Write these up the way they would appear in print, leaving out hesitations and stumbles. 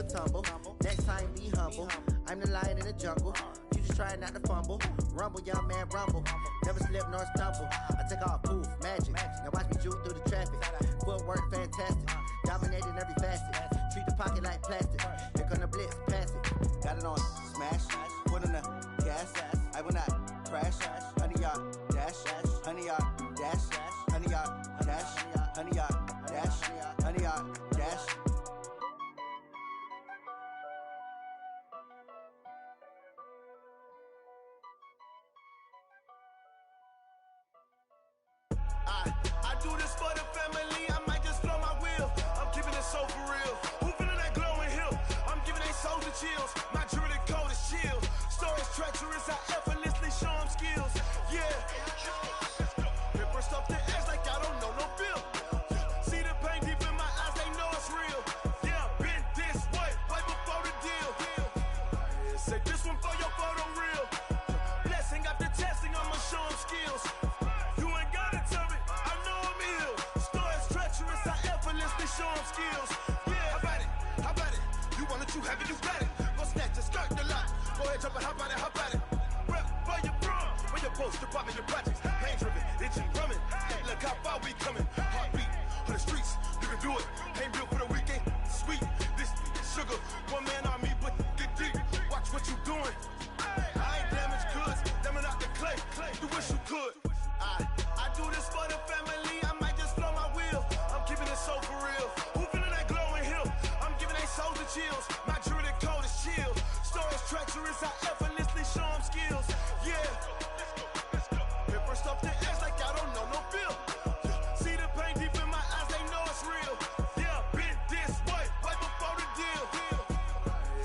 tumble. Next time be humble. I'm the lion in the jungle. You just try not to fumble. Rumble, young man, rumble. Never slip nor stumble. I take off, poof, magic. Now watch me juke through the traffic. Footwork fantastic. Dominating every facet. Treat the pocket like plastic. Here come the blitz, pass it. Got it on smash. Put on the gas. I will not crash. 100-yard dash. 100-yard dash. 100-yard dash. 100-yard dash. 100-yard dash. I do this for the family, I might just blow my wheel. I'm keeping it so for real. Who feeling that glowing hill? I'm giving they souls the chills. My jewelry code is chill. Stories treacherous, I effortlessly show them skills. Yeah. Paper stuff the edge like I don't know no feel. See the pain deep in my eyes, they know it's real. Yeah, been this way, right before the deal. Say this one for your photo real. Blessing after testing, I'ma show them skills. You ain't gotta tell me, I know I'm ill. Stories treacherous, I effortlessly show them skills. Yeah, how about it? How about it? You want it, you have it, you got it. Go snatch it, skirt the lot. Go ahead, jump it, how about it? How about it? Rep for your bro, when your poster popping your projects. Pain driven, itchy, drumming. Hey, look how far we coming. Heartbeat on the streets, you can do it. Ain't built for the weekend. Sweet, this sugar, one man army, but get deep. Watch what you doing. I ain't damaged goods, damn it out the clay. You wish you could. I do this for the family, I might just blow my wheel. I'm keeping it so for real. Who feeling that glowing hill? I'm giving they souls the chills. My jewelry code is chill. Stories treacherous, I effortlessly show them skills. Yeah. Paper stuff the edge like I don't know no feel. See the pain deep in my eyes, they know it's real. Yeah, been this way, right before the deal.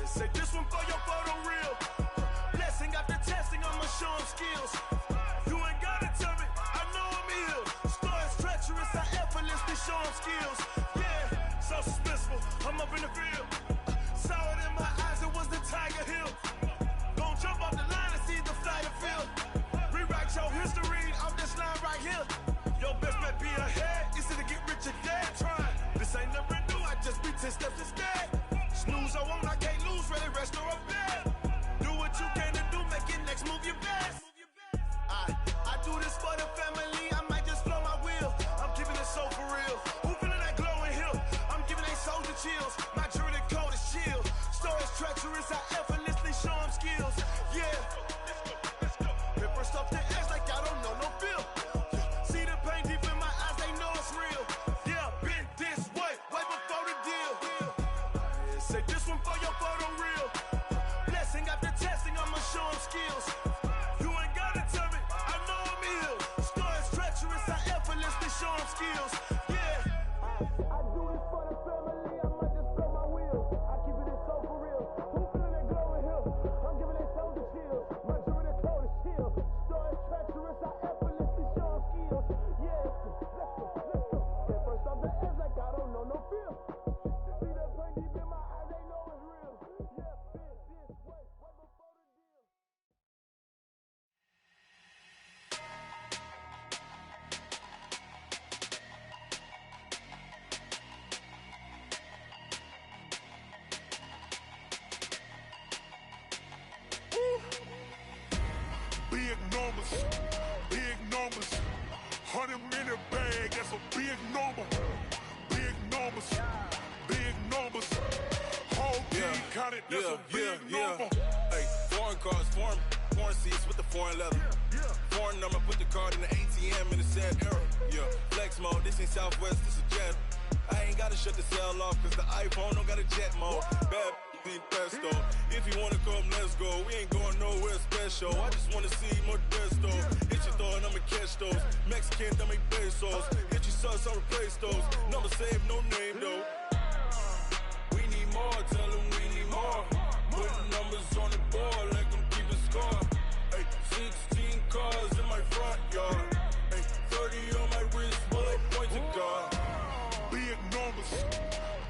Say this one for your photo real. Blessing after testing, I'ma show them skills. You ain't gotta tell me, I know I'm ill. Stories treacherous, I effortlessly show them skills. Yeah, so suspenseful, I'm up in the field. Saw it in my eyes, it was the Tiger Hill. Gon' jump off the line and see the flyer field. Rewrite your history off this line right here. Your best bet be ahead, easy to get rich or dead trying. This ain't never new, I just be 10 steps instead. Snooze I won't, I can't lose, ready, rest or I'm bad. Do what you can to do, make your next move your best. I do this for the family, I might just blow my wheel. I'm keeping it so for real. Who feeling that glowing hill? I'm giving they souls the chills. My jewelry code is chill. Stories treacherous, I effortlessly show them skills. Yeah. Paper stuff the edge like I don't know no feel. See the pain deep in my eyes, they know it's real. Yeah, been this way, right before the deal. Say this one for your photo real. Blessing after testing, I'ma show them skills. You ain't gotta tell me, I know I'm ill. Stories treacherous, I effortlessly show them skills. Yeah. I do this for the family, I might just blow my wheel. I keep it so for real. Who feeling that glowing hill? I'm giving they souls the chills. My jewelry code is chill. Stories treacherous, I effortlessly show them skills. Yeah. Let's go. Get first off the edge like I don't know no feel. See the pain deep in my eyes, they know it's real. Yeah, been this way, right before the deal. Big numbers, big numbers. 100 minute bag, that's a big number. Big numbers, big numbers. Whole team counted, that's a big number. Hey, foreign cars, foreign seats with the foreign leather. Foreign number, put the card in the ATM in the sad era. Yeah, flex mode, this ain't Southwest, this is Jet. I ain't gotta shut the cell off, cause the iPhone don't got a jet mode. Bad need pesto. If you wanna come, let's go. We ain't going nowhere special. I just wanna see more desto. Hit your throw and I'ma catch those. Mexican, I make pesos. Hit your sauce, I'll replace those. Number save, no name though. We need more, tell them we need more. Putting numbers on the board like I'm keeping score. Hey, 16 cars in my front yard. Hey, 30 on my wrist, bullet points of God. Big numbers,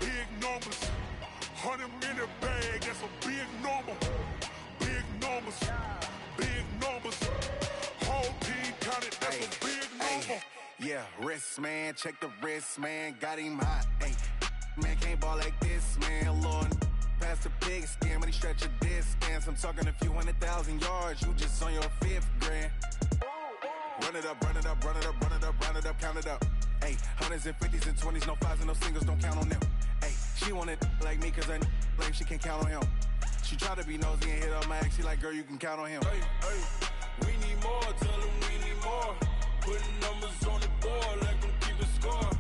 big numbers. 100 minute bag, that's a big number. Big numbers, big numbers. Whole team counted, that's a big number. Yeah, wrist man, check the wrist man, got him hot. Ay, man can't ball like this man, Lord. past the pigskin when he stretch your distance. I'm talking a few 100,000 yards, you just on your 5th grand. Run it up, run it up, run it up, run it up, run it up, count it up. Hey, hundreds and 50s and 20s, no 5s and no singles, don't count on them. Hey, she wanted like me cause I like she can't count on him. She tried to be nosy and hit up my ex, she like, girl, you can count on him. Hey, we need more, tell them we need more. Putting numbers on the board like I'm keeping score.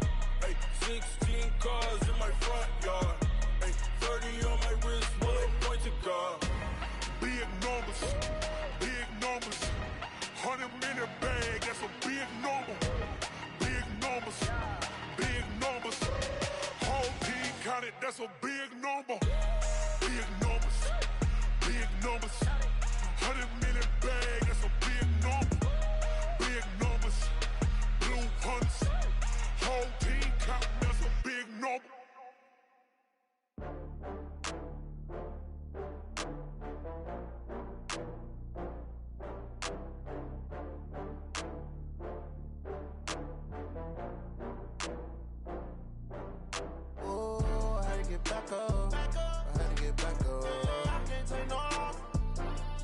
Hey, 16 cars in my front yard. Hey, 30 on my wrist, one point to guard. Big numbers, big numbers. 100-minute bag, that's a big number. Big numbers, big numbers. Whole team counted, that's a big number. Big numbers, big numbers. 100-minute bag, that's a big number. Big numbers, blue hunts. Whole team counting, that's a big number. Back up. I had to get back up. I can't take no loss.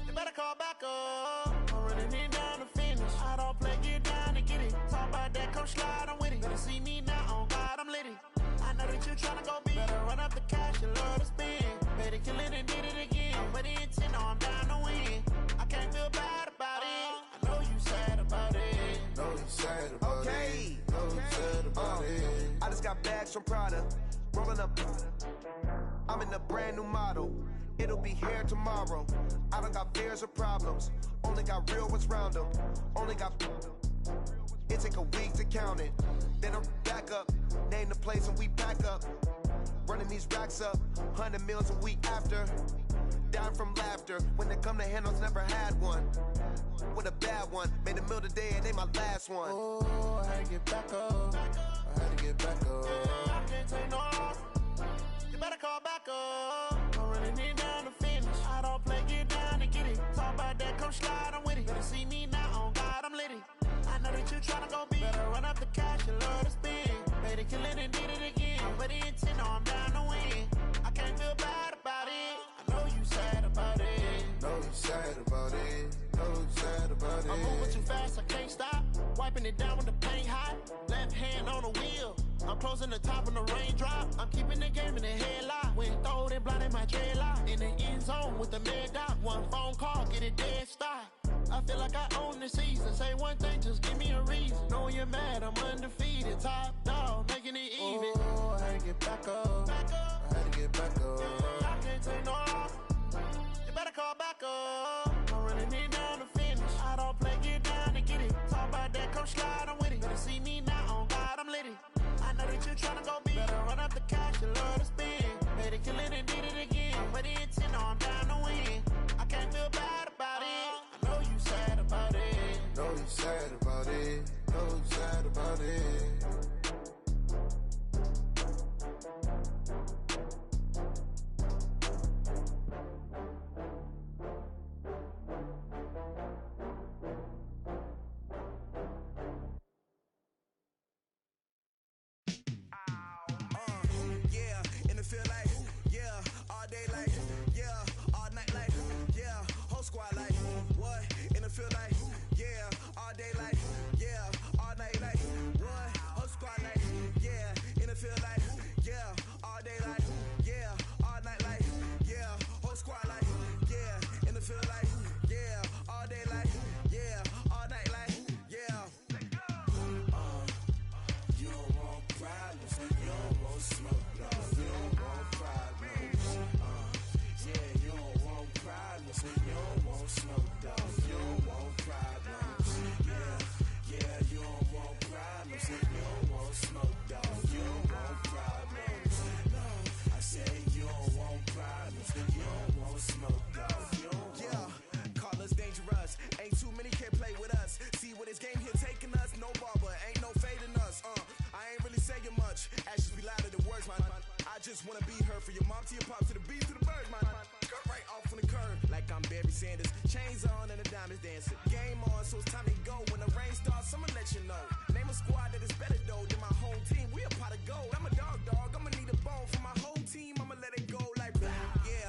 You better call back up. I'm running it down to finish. I don't play, get down and get it. Talk about that, come slide, I'm with it. Better see me now, on God, I'm litty. I know that you tryna go big. Better run up the cash, you love to spend. Better kill it and did it again. I'm with the intent, no, I'm down to win. I can't feel bad about it. I know you sad about it. Know you sad about it. Okay. Know you sad about it. I just got bags from Prada. Rolling up. I'm in a brand new model. It'll be here tomorrow. I don't got fears or problems. Only got real ones round them. Only got. It take a week to count it. Then I'm back up. Name the place and we pack up. Running these racks up. 100 meals a week after. Down from laughter. When they come to handles, never had one. With a bad one. Made a meal today and they my last one. Oh, I had to get back up. I had to get back up. I can't take no loss. You better call back up. I'm running it down to finish. I don't play, get down and get it. Talk about that, come slide, I'm with it. Better see me now, on God, I'm litty. I know that you tryna go big. Better run up the cash, you love to spend. Better kill it and did it again. But the intent, no, I'm down to win. I can't feel bad about it. I know you sad about it. Know you sad about it. Know you sad about it. I'm moving too fast, I can't stop. Wiping it down with the paint hot. Left hand on the wheel. I'm closing the top when the raindrop. I'm keeping the game in the headlock. When throwed and blinded my dreadlock. In the end zone with the mad dot. One phone call, get it dead stop. I feel like I own the season. Say one thing, just give me a reason. Knowing you're mad, I'm undefeated. Top dog, making it even. Oh, I had to get back up. I had to get back up. I can't take no loss. You better call back up. I'm running it down to finish. I don't play, get down and get it. Talk about that, come slide, I'm with it. Better see me now, on God, I'm litty. I know that you tryna go big. Better run up the cash, you love to spend. Better kill it and did it again. But the intent, no, I'm down to win. I can't feel bad about it. I know you sad about it. Know you sad about it. Know you sad about it. just wanna be her. From your mom to your pop to the beat to the birds, man. Cut right off on the curb like I'm Barry Sanders. Chains on and the diamonds dancing. Game on, so it's time to go. When the rain starts, I'ma let you know. Name a squad that is better though than my home team. We a pot of gold. I'm a dog. I'ma need a bone for my whole team. I'ma let it go like blah. Yeah,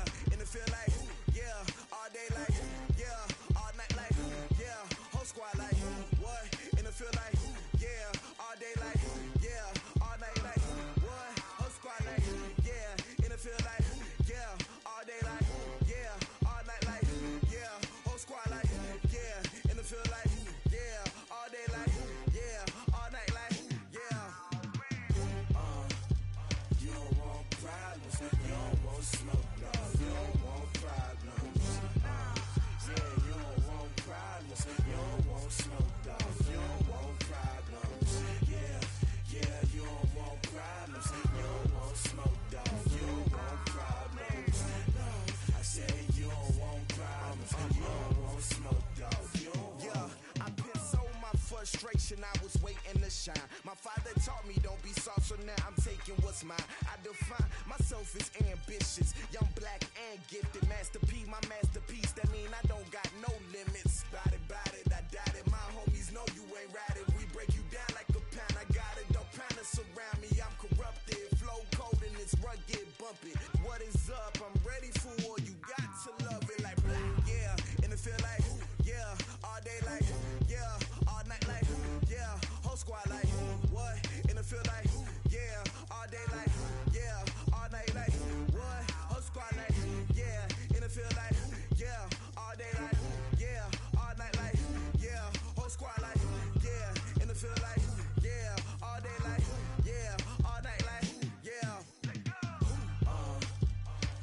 is mine. I define myself as ambitious, young, black, and gifted. Master P, my masterpiece. That mean I don't got no limits. Bout it, I doubt it. My homies know you ain't ratted. We break you down like a pound. I got it, don't panic surround me. I'm corrupted, flow cold and it's rugged, bumpy. What is up? I'm ready for war. You got to love it like black, yeah. And it feel like, yeah. All day like, yeah. All night like, yeah. Whole squad like, what? And it feel like, yeah. All day like, yeah. All night like, what? Whole squad like, yeah. And it feel like, yeah. All day like, yeah. All night like, yeah. Whole squad like, yeah. And it feel like, yeah. All day like, yeah. All night like, yeah.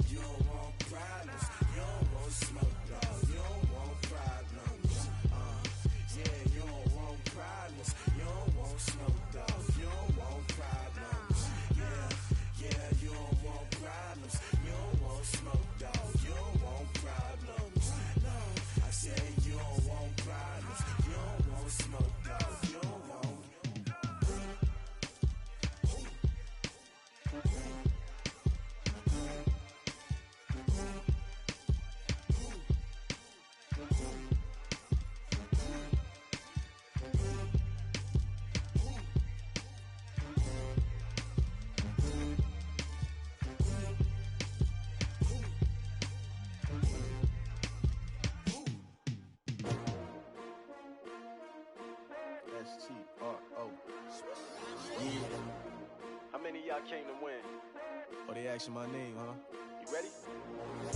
You don't want problems. You don't want smoke, dog. You don't want problems. Yeah, you don't want problems. You don't want smoke, dog. You don't want problems. Yeah, you don't want problems. You don't want smoke, dog. You don't want problems. No, I said you don't want problems. You don't want smoke, dog. You don't want. S-T-R-O. Yeah. How many of y'all came to win? Oh, they asking my name, huh? You ready?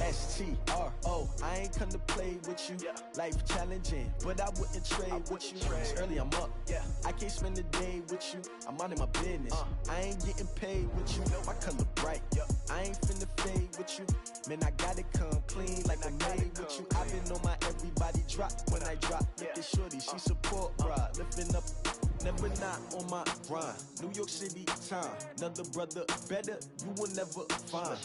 S-T-R-O. I ain't come to play with you. Yeah. Life challenging, but I wouldn't trade with you. It's early, I'm up. Yeah. I can't spend the day with you. I'm minding my business. I ain't getting paid with you. My color bright. I ain't finna fade with you. Man, I gotta come clean like I'm made with you. I've been on my everybody drop when I drop. Look at shorty, she support, bruh. Lifting up, never not on my grind. New York City time. Another brother better, you will never find.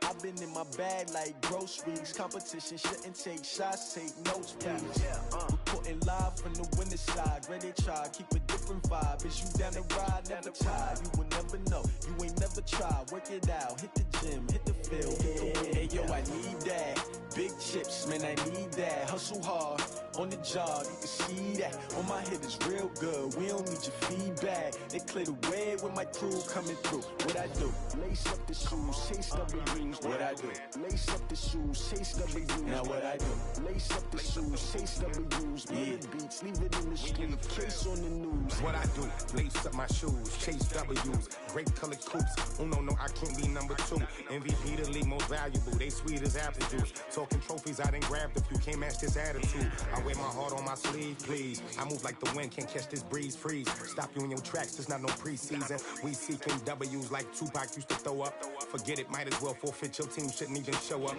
I've been in my bag like groceries. Competition shouldn't take shots, take notes, please. Reporting live from the winning side. Ready to try, keep a different vibe. Is you down the ride, never tired. You will never know, you ain't never tried. Work it out, hit the gym, hit the field, hit the wind. Hey yo, I need that. Big chips, man, I need that. Hustle hard, on the job, you can see that. On my head is real good, we don't need your feedback. They clear the way with my crew coming through. What I do? Lace up the shoes, chase W's. What I do? Lace up the shoes, chase W's. Now what I do? Lace up the shoes, chase W's. Million beats, leave it in the street, case on the news. What I do? Lace up my shoes, chase W's. Great colored coops. Oh no, I can't be number 2. MVP the league most valuable. They sweet as apple juice. Talking trophies, I done grabbed a few. Can't match this attitude. I wear my heart on my sleeve, please. I move like the wind, can't catch this breeze. Freeze. Stop you in your tracks. There's not no preseason. We seeking W's like Tupac used to throw up. Forget it, might as well forfeit. Your team shouldn't even show up.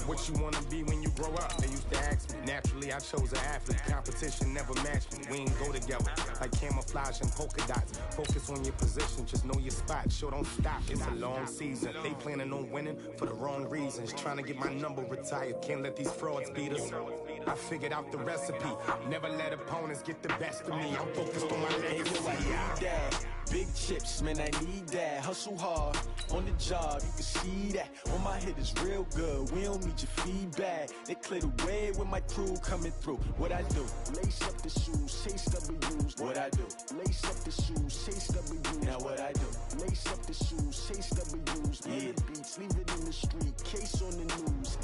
What you wanna be when you grow up? They used to ask me. Naturally, I chose an athlete. Competition never matched me. We ain't go together like camouflage and polka dots. Focus on your position, just know your spot. Sure, don't stop. It's a long season. They planning on winning for the wrong reasons. Trying to get my number retired. Can't let these frauds beat us. I figured out the recipe. Never let opponents get the best of me. I'm focused on my legacy. I need that. Big chips, man, I need that. Hustle hard, on the job, you can see that. On my head is real good, we don't need your feedback. They clear the way with my crew coming through. What I do? Lace up the shoes, chase W's. What I do? Lace up the shoes, chase W's. Now what I do? Lace up the shoes, chase W's. Million beats, leave it in the street, case on the news.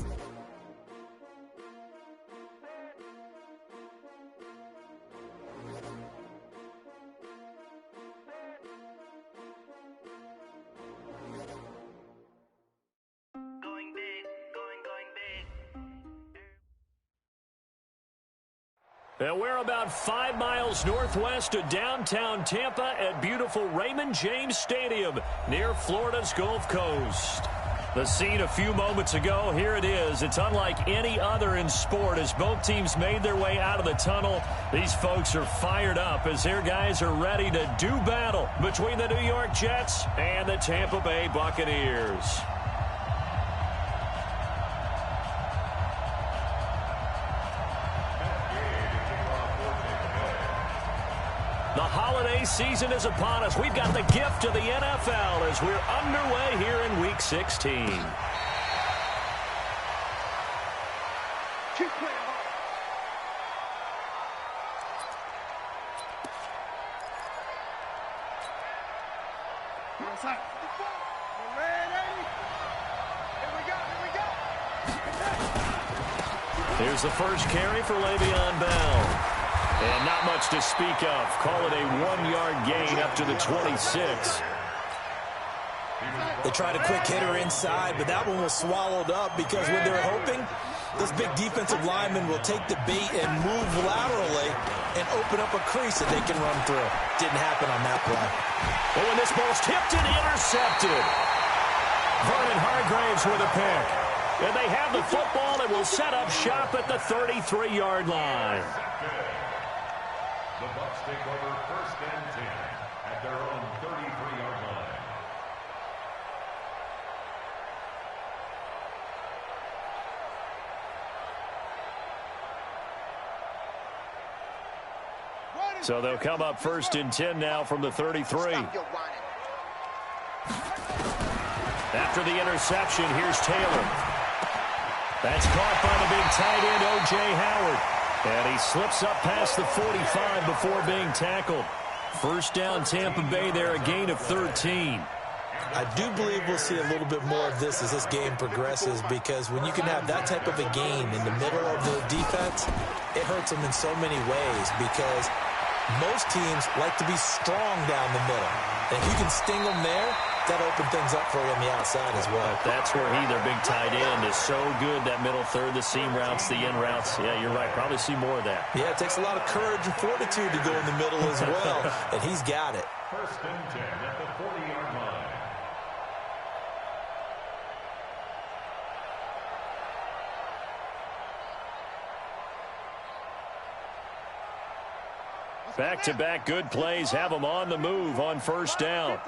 And we're about 5 miles northwest of downtown Tampa at beautiful Raymond James Stadium near Florida's Gulf Coast. The scene a few moments ago, here it is. It's unlike any other in sport as both teams made their way out of the tunnel. These folks are fired up as their guys are ready to do battle between the New York Jets and the Tampa Bay Buccaneers. The holiday season is upon us. We've got the gift of the NFL as we're underway here in Week 16. Here's the first carry for Le'Veon Bell. And not much to speak of. Call it a 1-yard gain up to the 26. They tried a quick hitter inside, but that one was swallowed up because when they're hoping, this big defensive lineman will take the bait and move laterally and open up a crease that they can run through. Didn't happen on that play. Oh, and this ball's tipped and intercepted. Vernon Hargreaves with a pick. And they have the football and will set up shop at the 33-yard line. The Bucs take over 1st and 10 at their own 33-yard line. So they'll come up 1st and 10 now from the 33. After the interception, here's Taylor. That's caught by the big tight end, O.J. Howard. And he slips up past the 45 before being tackled. First down, Tampa Bay there, a gain of 13. I do believe we'll see a little bit more of this as this game progresses, because when you can have that type of a gain in the middle of the defense, it hurts them in so many ways, because most teams like to be strong down the middle. And if you can sting them there, that'll open things up for you on the outside as well. But that's where their big tight end, is so good. That middle third, the seam routes, the in routes. Yeah, you're right. Probably see more of that. Yeah, it takes a lot of courage and fortitude to go in the middle as well. And he's got it. 1st and 10 at the 40-yard line. Back-to-back good plays have them on the move on 1st down.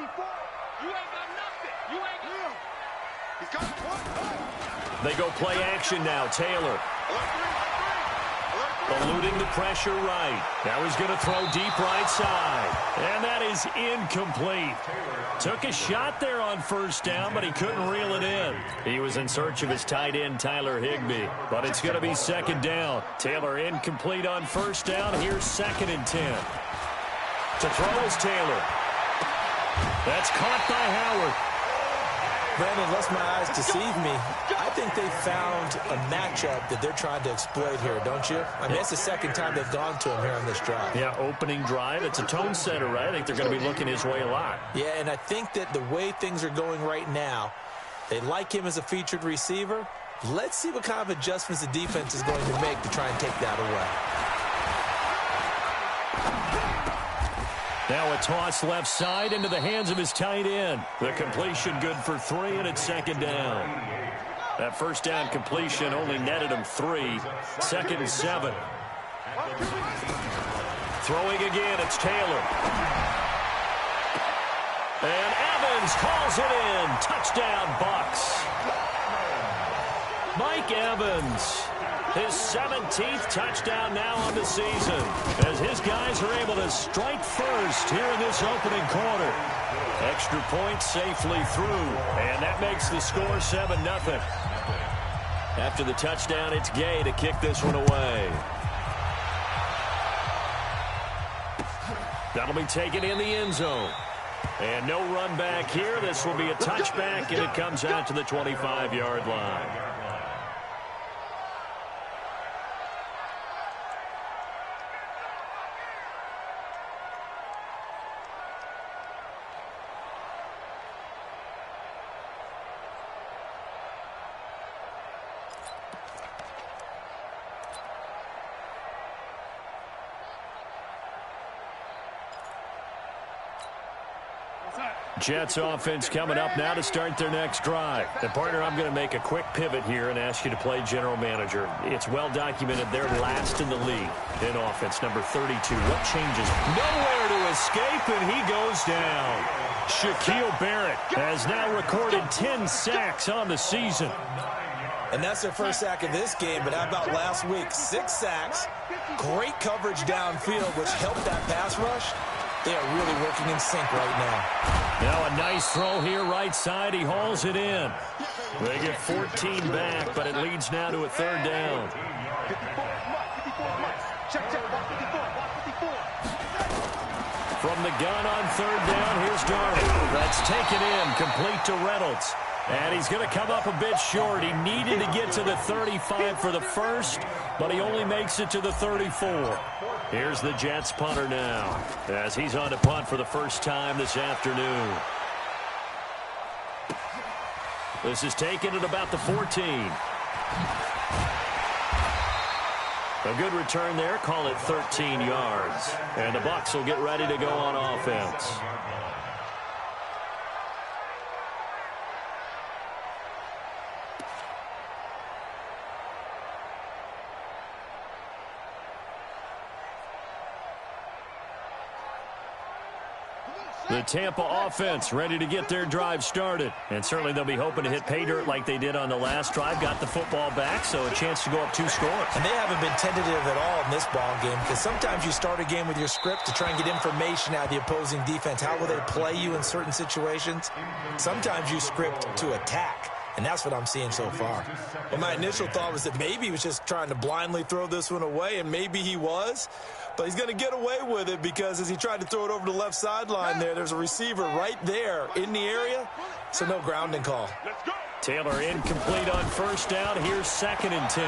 They go play action now. Taylor eluding the pressure right. Now he's going to throw deep right side. And that is incomplete. Took a shot there on 1st down, but he couldn't reel it in. He was in search of his tight end, Tyler Higbee. But it's going to be 2nd down. Taylor incomplete on 1st down. Here's 2nd and 10. To throw is Taylor. That's caught by Howard. Brandon, unless my eyes deceive me, I think they found a matchup that they're trying to exploit here, don't you? I mean, it's the 2nd time they've gone to him here on this drive. Yeah, opening drive. It's a tone setter, right? I think they're going to be looking his way a lot. Yeah, and I think that the way things are going right now, they like him as a featured receiver. Let's see what kind of adjustments the defense is going to make to try and take that away. Now a toss left side into the hands of his tight end. The completion good for 3, and it's 2nd down. That 1st down completion only netted him 3. 2nd and 7. Throwing again, it's Taylor. And Evans calls it in. Touchdown, Bucs. Mike Evans. His 17th touchdown now on the season, as his guys are able to strike first here in this opening quarter. Extra point safely through, and that makes the score 7-0. After the touchdown, it's Gay to kick this one away. That'll be taken in the end zone. And no run back here. This will be a touchback, and it comes out to the 25-yard line. Jets offense coming up now to start their next drive. And partner, I'm going to make a quick pivot here and ask you to play general manager. It's well documented they're last in the league in offense, number 32. What changes? Nowhere to escape, and he goes down. Shaquille Barrett has now recorded 10 sacks on the season. And that's their first sack of this game, but how about last week? 6 sacks, great coverage downfield, which helped that pass rush. They are really working in sync right now. Now a nice throw here right side. He hauls it in. They get 14 back, but it leads now to a third down. From the gun on third down, here's Darnold. That's taken in, complete to Reynolds. And he's going to come up a bit short. He needed to get to the 35 for the first, but he only makes it to the 34. Here's the Jets punter now, as he's on to punt for the first time this afternoon. This is taken at about the 14. A good return there. Call it 13 yards. And the Bucs will get ready to go on offense. The Tampa offense ready to get their drive started. And certainly they'll be hoping to hit pay dirt like they did on the last drive. Got the football back, so a chance to go up 2 scores. And they haven't been tentative at all in this ball game, because sometimes you start a game with your script to try and get information out of the opposing defense. How will they play you in certain situations? Sometimes you script to attack. And that's what I'm seeing so far. Well, my initial thought was that maybe he was just trying to blindly throw this one away, and maybe he was. But he's going to get away with it, because as he tried to throw it over the left sideline there's a receiver right there in the area, so no grounding call. Taylor incomplete on first down. Here's 2nd and 10.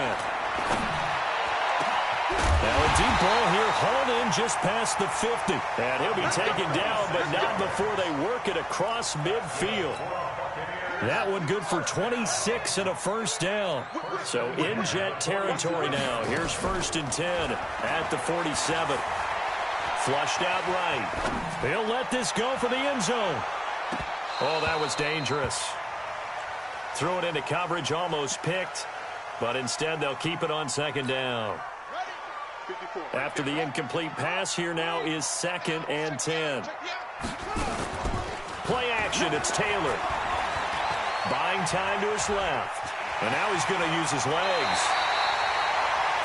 Now a deep ball here, hauled in just past the 50. And he'll be taken down, but not before they work it across midfield. That one good for 26 and a first down. So in Jet territory now. Here's 1st and 10 at the 47. Flushed out right. He'll let this go for the end zone. Oh, that was dangerous. Threw it into coverage, almost picked. But instead they'll keep it on 2nd down. After the incomplete pass, here now is 2nd and 10. Play action, it's Taylor. Buying time to his left. And now he's going to use his legs.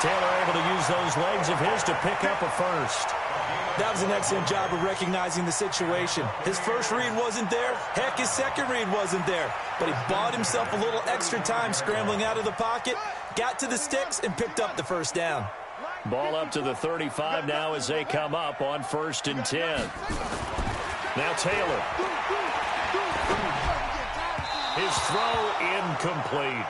Taylor able to use those legs of his to pick up a first. That was an excellent job of recognizing the situation. His first read wasn't there. Heck, his second read wasn't there. But he bought himself a little extra time scrambling out of the pocket, got to the sticks, and picked up the first down. Ball up to the 35 now as they come up on 1st and 10. Now Taylor. His throw incomplete.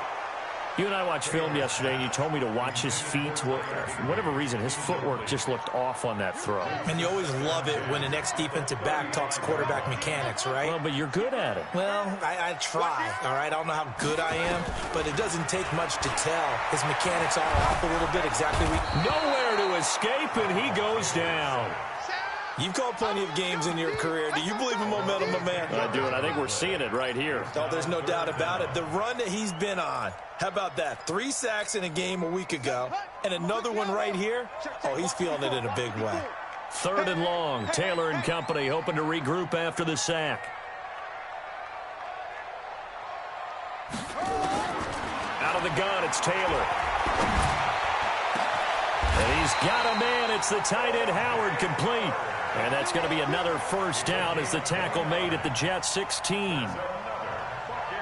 You and I watched film yesterday, and you told me to watch his feet. Well, for whatever reason, his footwork just looked off on that throw. And you always love it when the next defensive back talks quarterback mechanics, right? Well, but you're good at it. Well, I try, all right? I don't know how good I am, but it doesn't take much to tell. His mechanics are off a little bit, exactly. Nowhere to escape, and he goes down. You've called plenty of games in your career. Do you believe in momentum, my man? I do, and I think we're seeing it right here. Oh, there's no doubt about it. The run that he's been on, how about that? 3 sacks in a game a week ago, and another one right here. Oh, he's feeling it in a big way. 3rd and long. Taylor and company hoping to regroup after the sack. Out of the gun, it's Taylor. And he's got a man. It's the tight end, Howard, complete. And that's going to be another first down as the tackle made at the Jets 16.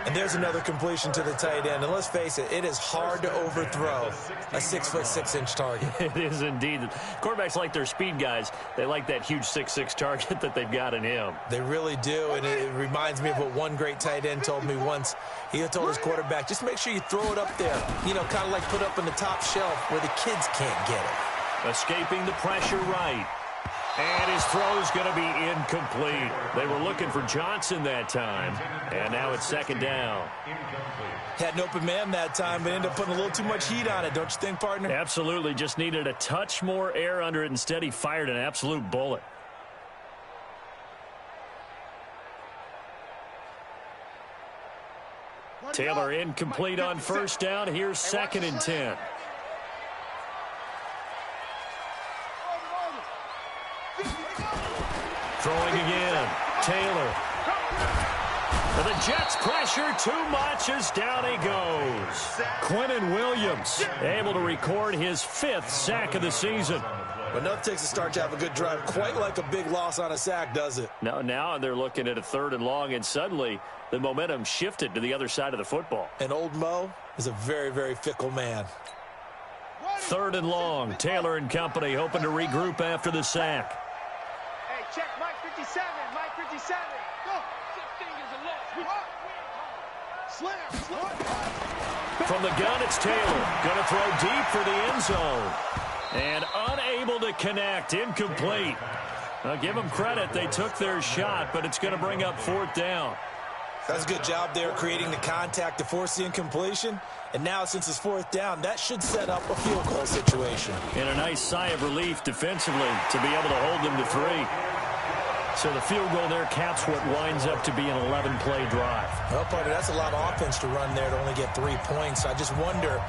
And there's another completion to the tight end. And let's face it, it is hard to overthrow a 6'6" target. It is indeed. Quarterbacks like their speed guys. They like that huge 6'6" target that they've got in him. They really do. And it reminds me of what one great tight end told me once. He told his quarterback, just make sure you throw it up there. You know, kind of like put up on the top shelf where the kids can't get it. Escaping the pressure right. And his throw's going to be incomplete. They were looking for Johnson that time. And now it's 2nd down. Had an open man that time, but ended up putting a little too much heat on it, don't you think, partner? Absolutely. Just needed a touch more air under it. Instead, he fired an absolute bullet. Taylor incomplete on first down. Here's 2nd and 10. Throwing again. Taylor. The Jets pressure too much as down he goes. Quentin Williams able to record his 5th sack of the season. But nothing takes a start to have a good drive. Quite like a big loss on a sack, does it? Now they're looking at a 3rd and long, and suddenly the momentum shifted to the other side of the football. And old Mo is a very, very fickle man. 3rd and long. Taylor and company hoping to regroup after the sack. Hey, check Mike 57. Mike 57. Go. From the gun, it's Taylor. Going to throw deep for the end zone. And unable to connect. Incomplete. I'll give them credit. They took their shot, but it's going to bring up 4th down. That's a good job there creating the contact to force the incompletion. And now, since it's 4th down, that should set up a field goal situation. And a nice sigh of relief defensively to be able to hold them to 3. So the field goal there caps what winds up to be an 11-play drive. Well, partner, that's a lot of offense to run there to only get 3 points. I just wonder,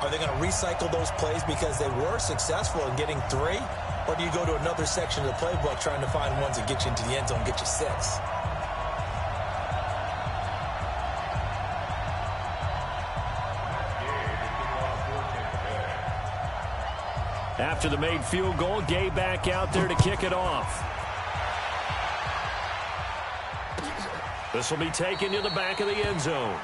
are they going to recycle those plays because they were successful in getting 3? Or do you go to another section of the playbook trying to find ones that get you into the end zone and get you 6? After the made field goal, Gay back out there to kick it off. This will be taken to the back of the end zone.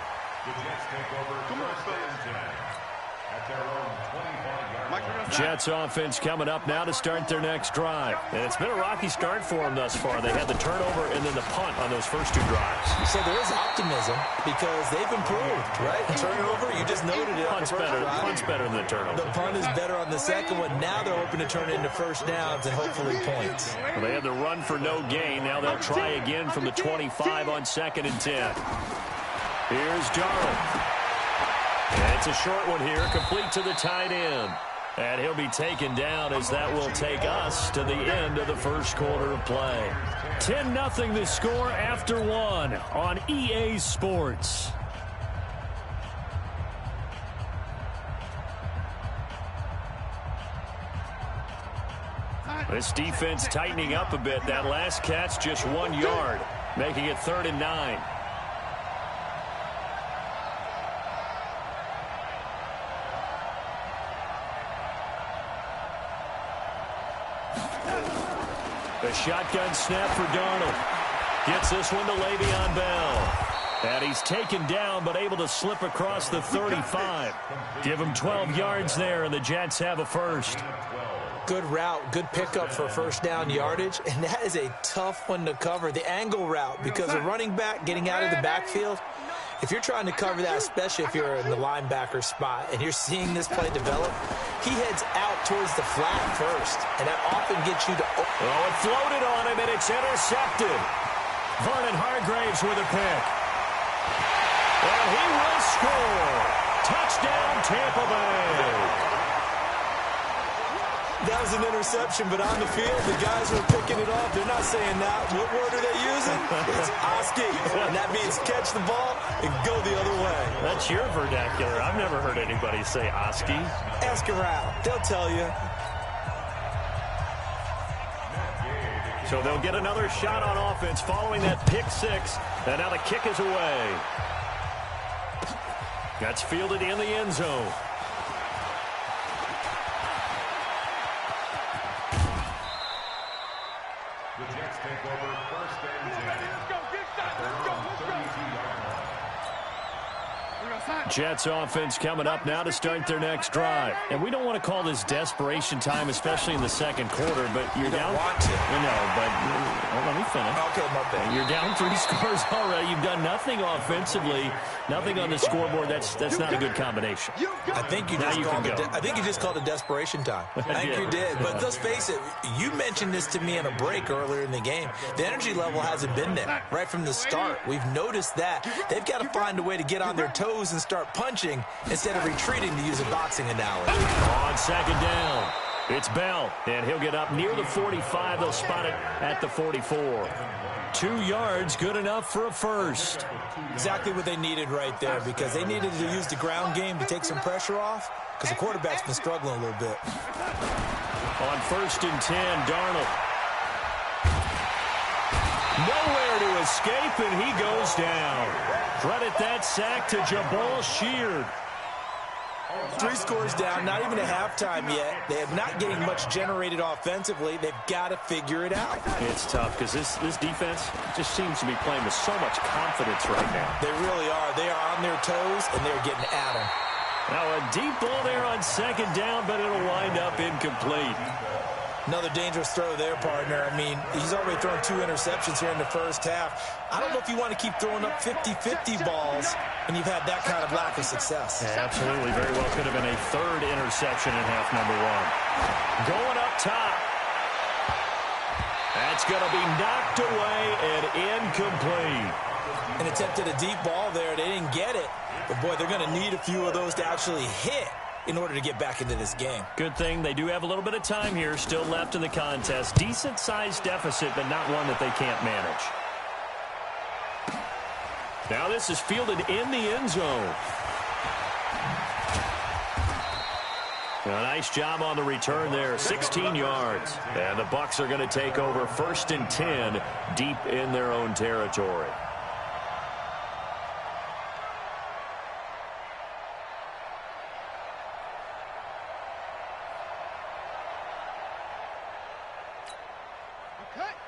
The Jets take over first and 10 at their own 25-yard line. Jets offense coming up now to start their next drive. And it's been a rocky start for them thus far. They had the turnover and then the punt on those first 2 drives. So there is optimism because they've improved, right? Turnover, you just noted it. Punt's better than the turnover. The punt is better on the second one. Now they're hoping to turn it into first downs and hopefully points. Well, they had the run for no gain. Now they'll try again from the 25 on 2nd and 10. Here's Darnold. And it's a short one here, complete to the tight end. And he'll be taken down as that will take us to the end of the first quarter of play. 10-0 the score after 1 on EA Sports. This defense tightening up a bit. That last catch just 1 yard, making it 3rd and 9. The shotgun snap for Darnold. Gets this one to Le'Veon Bell. And he's taken down, but able to slip across the 35. Give him 12 yards there, and the Jets have a first. Good route, good pickup for first down yardage, and that is a tough one to cover. The angle route, because a running back getting out of the backfield, if you're trying to cover that, especially if you're in the linebacker spot and you're seeing this play develop, he heads out towards the flat first, and that often gets you to... Oh, it floated on him, and it's intercepted. Vernon Hargraves with a pick. And he will score. Touchdown, Tampa Bay. That was an interception, but on the field, the guys who are picking it off, they're not saying that. What word are they using? It's Oski, and that means catch the ball and go the other way. That's your vernacular. I've never heard anybody say Oski. Ask around. They'll tell you. So they'll get another shot on offense following that pick 6, and now the kick is away. That's fielded in the end zone. The Jets take over first and 10. Let's go, let's go. Jets offense coming up now to start their next drive. And we don't want to call this desperation time, especially in the second quarter, but you're down. Want to. No, but let me finish. Okay, my bad. You're down 3 scores already. You've done nothing offensively, nothing on the scoreboard. That's not a good combination. I think you just called it desperation time. I think you did. But let's face it, you mentioned this to me in a break earlier in the game. The energy level hasn't been there right from the start. We've noticed that. They've got to find a way to get on their toes and start punching instead of retreating, to use a boxing analogy. On second down, it's Bell, and he'll get up near the 45. They'll spot it at the 44. 2 yards, good enough for a first. Exactly what they needed right there, because they needed to use the ground game to take some pressure off, because the quarterback's been struggling a little bit. On 1st and 10, Darnold. Nowhere to escape, and he goes down. Credit that sack to Jabal Sheard. 3 scores down, not even a halftime yet. They are not getting much generated offensively. They've got to figure it out. It's tough because this defense just seems to be playing with so much confidence right now. They really are. They are on their toes, and they're getting at them. Now a deep ball there on second down, but it'll wind up incomplete. Another dangerous throw there, partner. I mean, he's already thrown 2 interceptions here in the first half. I don't know if you want to keep throwing up 50-50 balls when you've had that kind of lack of success. Yeah, absolutely. Very well could have been a 3rd interception in half number 1. Going up top. That's going to be knocked away and incomplete. And attempted a deep ball there. They didn't get it. But, boy, they're going to need a few of those to actually hit in order to get back into this game. Good thing they do have a little bit of time here still left in the contest. Decent-sized deficit, but not one that they can't manage. Now this is fielded in the end zone. A nice job on the return there, 16 yards. And the Bucs are going to take over 1st and 10 deep in their own territory.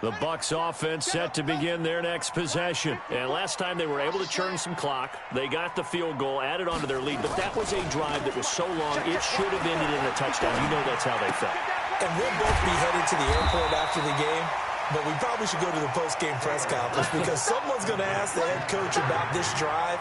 The Bucs offense set to begin their next possession. And last time they were able to churn some clock. They got the field goal, added on to their lead. But that was a drive that was so long, it should have ended in a touchdown. You know that's how they felt. And we'll both be headed to the airport after the game. But we probably should go to the post-game press conference because someone's going to ask the head coach about this drive.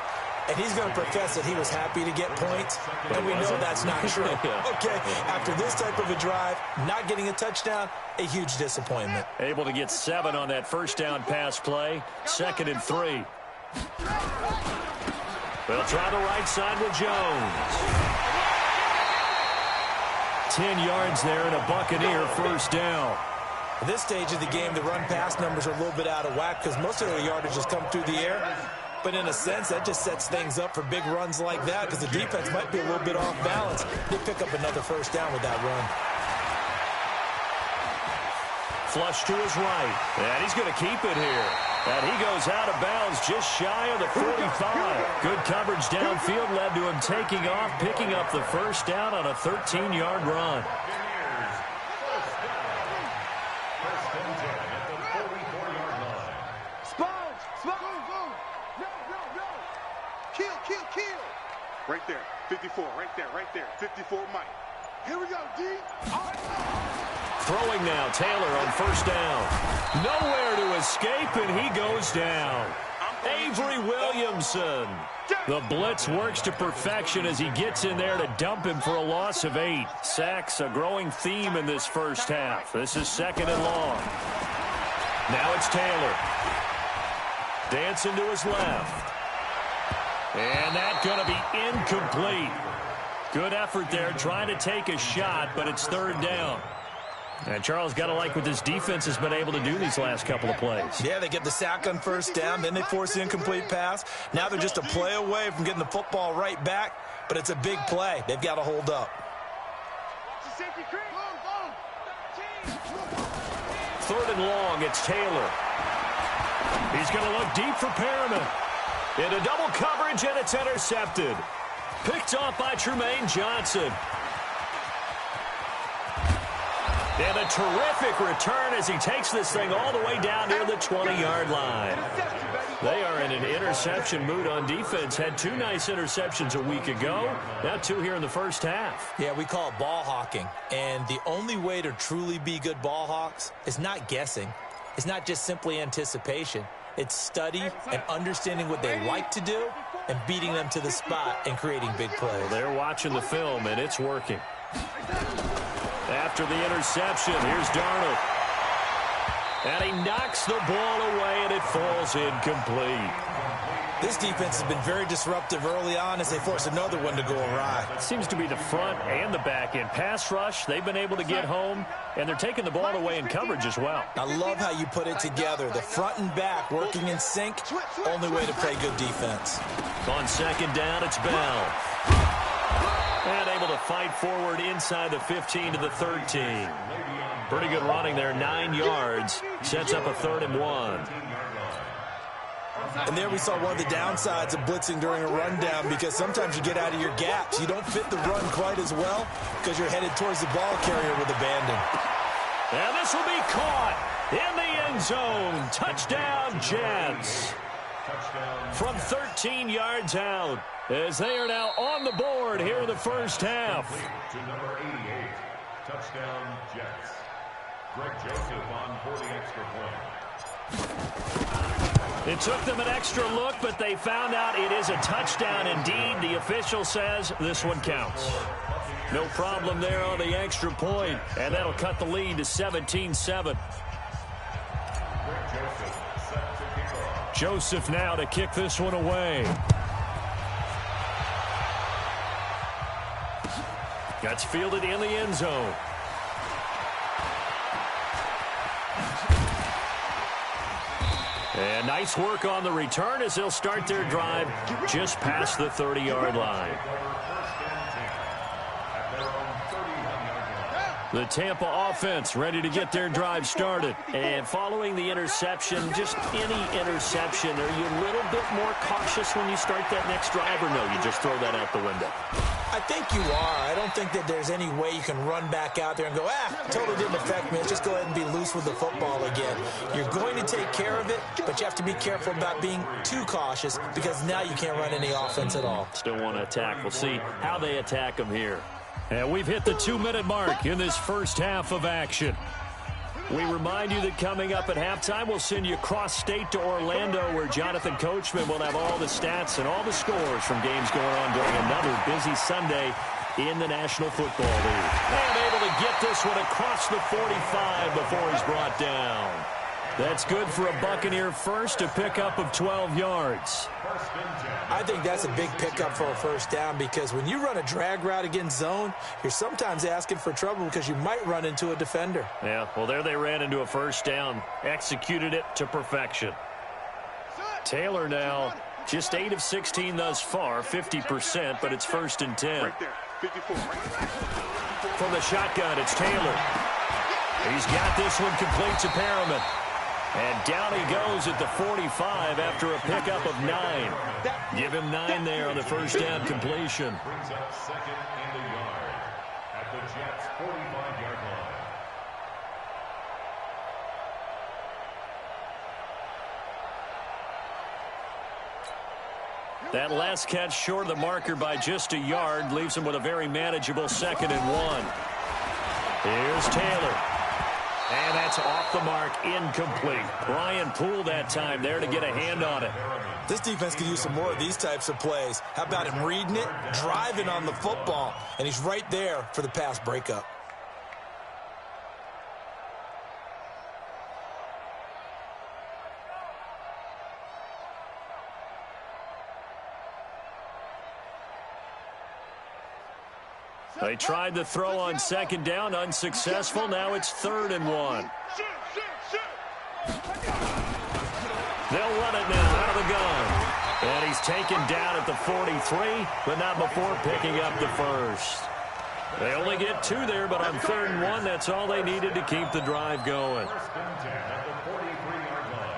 And he's going to profess that he was happy to get points, and we know that's not true. Okay, after this type of a drive, not getting a touchdown, a huge disappointment. Able to get 7 on that first down pass play, 2nd and 3. They'll try the right side with Jones. 10 yards there and a Buccaneer first down. At this stage of the game, the run-pass numbers are a little bit out of whack because most of the yardage has come through the air. But in a sense, that just sets things up for big runs like that because the defense might be a little bit off balance. They pick up another first down with that run. Flush to his right. And he's going to keep it here. And he goes out of bounds just shy of the 45. Good coverage downfield led to him taking off, picking up the first down on a 13-yard run. Right there, 54, right there, 54 Mike. Here we go, D. Throwing now, Taylor on first down. Nowhere to escape, and he goes down. Avery Williamson. The blitz works to perfection as he gets in there to dump him for a loss of 8. Sacks, a growing theme in this first half. This is 2nd and long. Now it's Taylor. Dancing to his left. And that's going to be incomplete. Good effort there trying to take a shot, but it's 3rd down. And Charles, got to like what this defense has been able to do these last couple of plays. Yeah, they get the sack on first down, then they force the incomplete pass. Now they're just a play away from getting the football right back, but it's a big play. They've got to hold up. 3rd and long, it's Taylor. He's going to look deep for Perriman. Into double coverage, and it's intercepted. Picked off by Trumaine Johnson. And a terrific return as he takes this thing all the way down near the 20-yard line. They are in an interception mood on defense. Had 2 nice interceptions a week ago. Now 2 here in the first half. Yeah, we call it ball hawking. And the only way to truly be good ball hawks is not guessing. It's not just simply anticipation. It's study and understanding what they like to do and beating them to the spot and creating big plays. Well, they're watching the film, and it's working. After the interception, here's Darnold. And he knocks the ball away, and it falls incomplete. This defense has been very disruptive early on as they force another one to go awry. It seems to be the front and the back end. Pass rush, they've been able to get home, and they're taking the ball away in coverage as well. I love how you put it together. The front and back working in sync, only way to play good defense. On 2nd down, it's Bell. And able to fight forward inside the 15 to the 13. Pretty good running there, 9 yards. Sets up a 3rd and 1. And there we saw one of the downsides of blitzing during a rundown, because sometimes you get out of your gaps. You don't fit the run quite as well because you're headed towards the ball carrier with abandon. And this will be caught in the end zone. Touchdown, Jets. From 13 yards out, as they are now on the board here in the first half. To number 88, touchdown Jets. Greg Joseph on for the extra point. It took them an extra look, but they found out it is a touchdown indeed. The official says this one counts. No problem there on the extra point, and that'll cut the lead to 17-7. Joseph now to kick this one away. That's fielded in the end zone. And nice work on the return as they'll start their drive just past the 30-yard line. The Tampa offense ready to get their drive started. And following the interception, just any interception, are you a little bit more cautious when you start that next drive, or no, you just throw that out the window? I think you are. I don't think that there's any way you can run back out there and go, totally didn't affect me. Let's just go ahead and be loose with the football again. You're going to take care of it, but you have to be careful about being too cautious, because now you can't run any offense at all. Still want to attack. We'll see how they attack them here. And we've hit the 2-minute mark in this first half of action. We remind you that coming up at halftime, we'll send you cross-state to Orlando, where Jonathan Coachman will have all the stats and all the scores from games going on during another busy Sunday in the National Football League. And able to get this one across the 45 before he's brought down. That's good for a Buccaneer first, a pickup of 12 yards. I think that's a big pickup for a first down, because when you run a drag route against zone, you're sometimes asking for trouble because you might run into a defender. Yeah, well, there they ran into a first down, executed it to perfection. Taylor now just 8 of 16 thus far, 50%, but it's 1st and 10. Right there, 54. From the shotgun, it's Taylor. He's got this one complete to Perriman. And down he goes at the 45 after a pickup of 9. Give him 9 there on the first down completion. Brings up 2nd and a yard at the Jets' 45-yard line. That last catch short of the marker by just a yard leaves him with a very manageable 2nd and 1. Here's Taylor. And that's off the mark, incomplete. Brian Poole that time there to get a hand on it. This defense could use some more of these types of plays. How about him reading it, driving on the football, and he's right there for the pass breakup. They tried the throw on 2nd down, unsuccessful. Now it's 3rd and 1. They'll run it now out of the gun. And he's taken down at the 43, but not before picking up the first. They only get 2 there, but on 3rd and 1, that's all they needed to keep the drive going. 1st and 10 at the 43-yard line.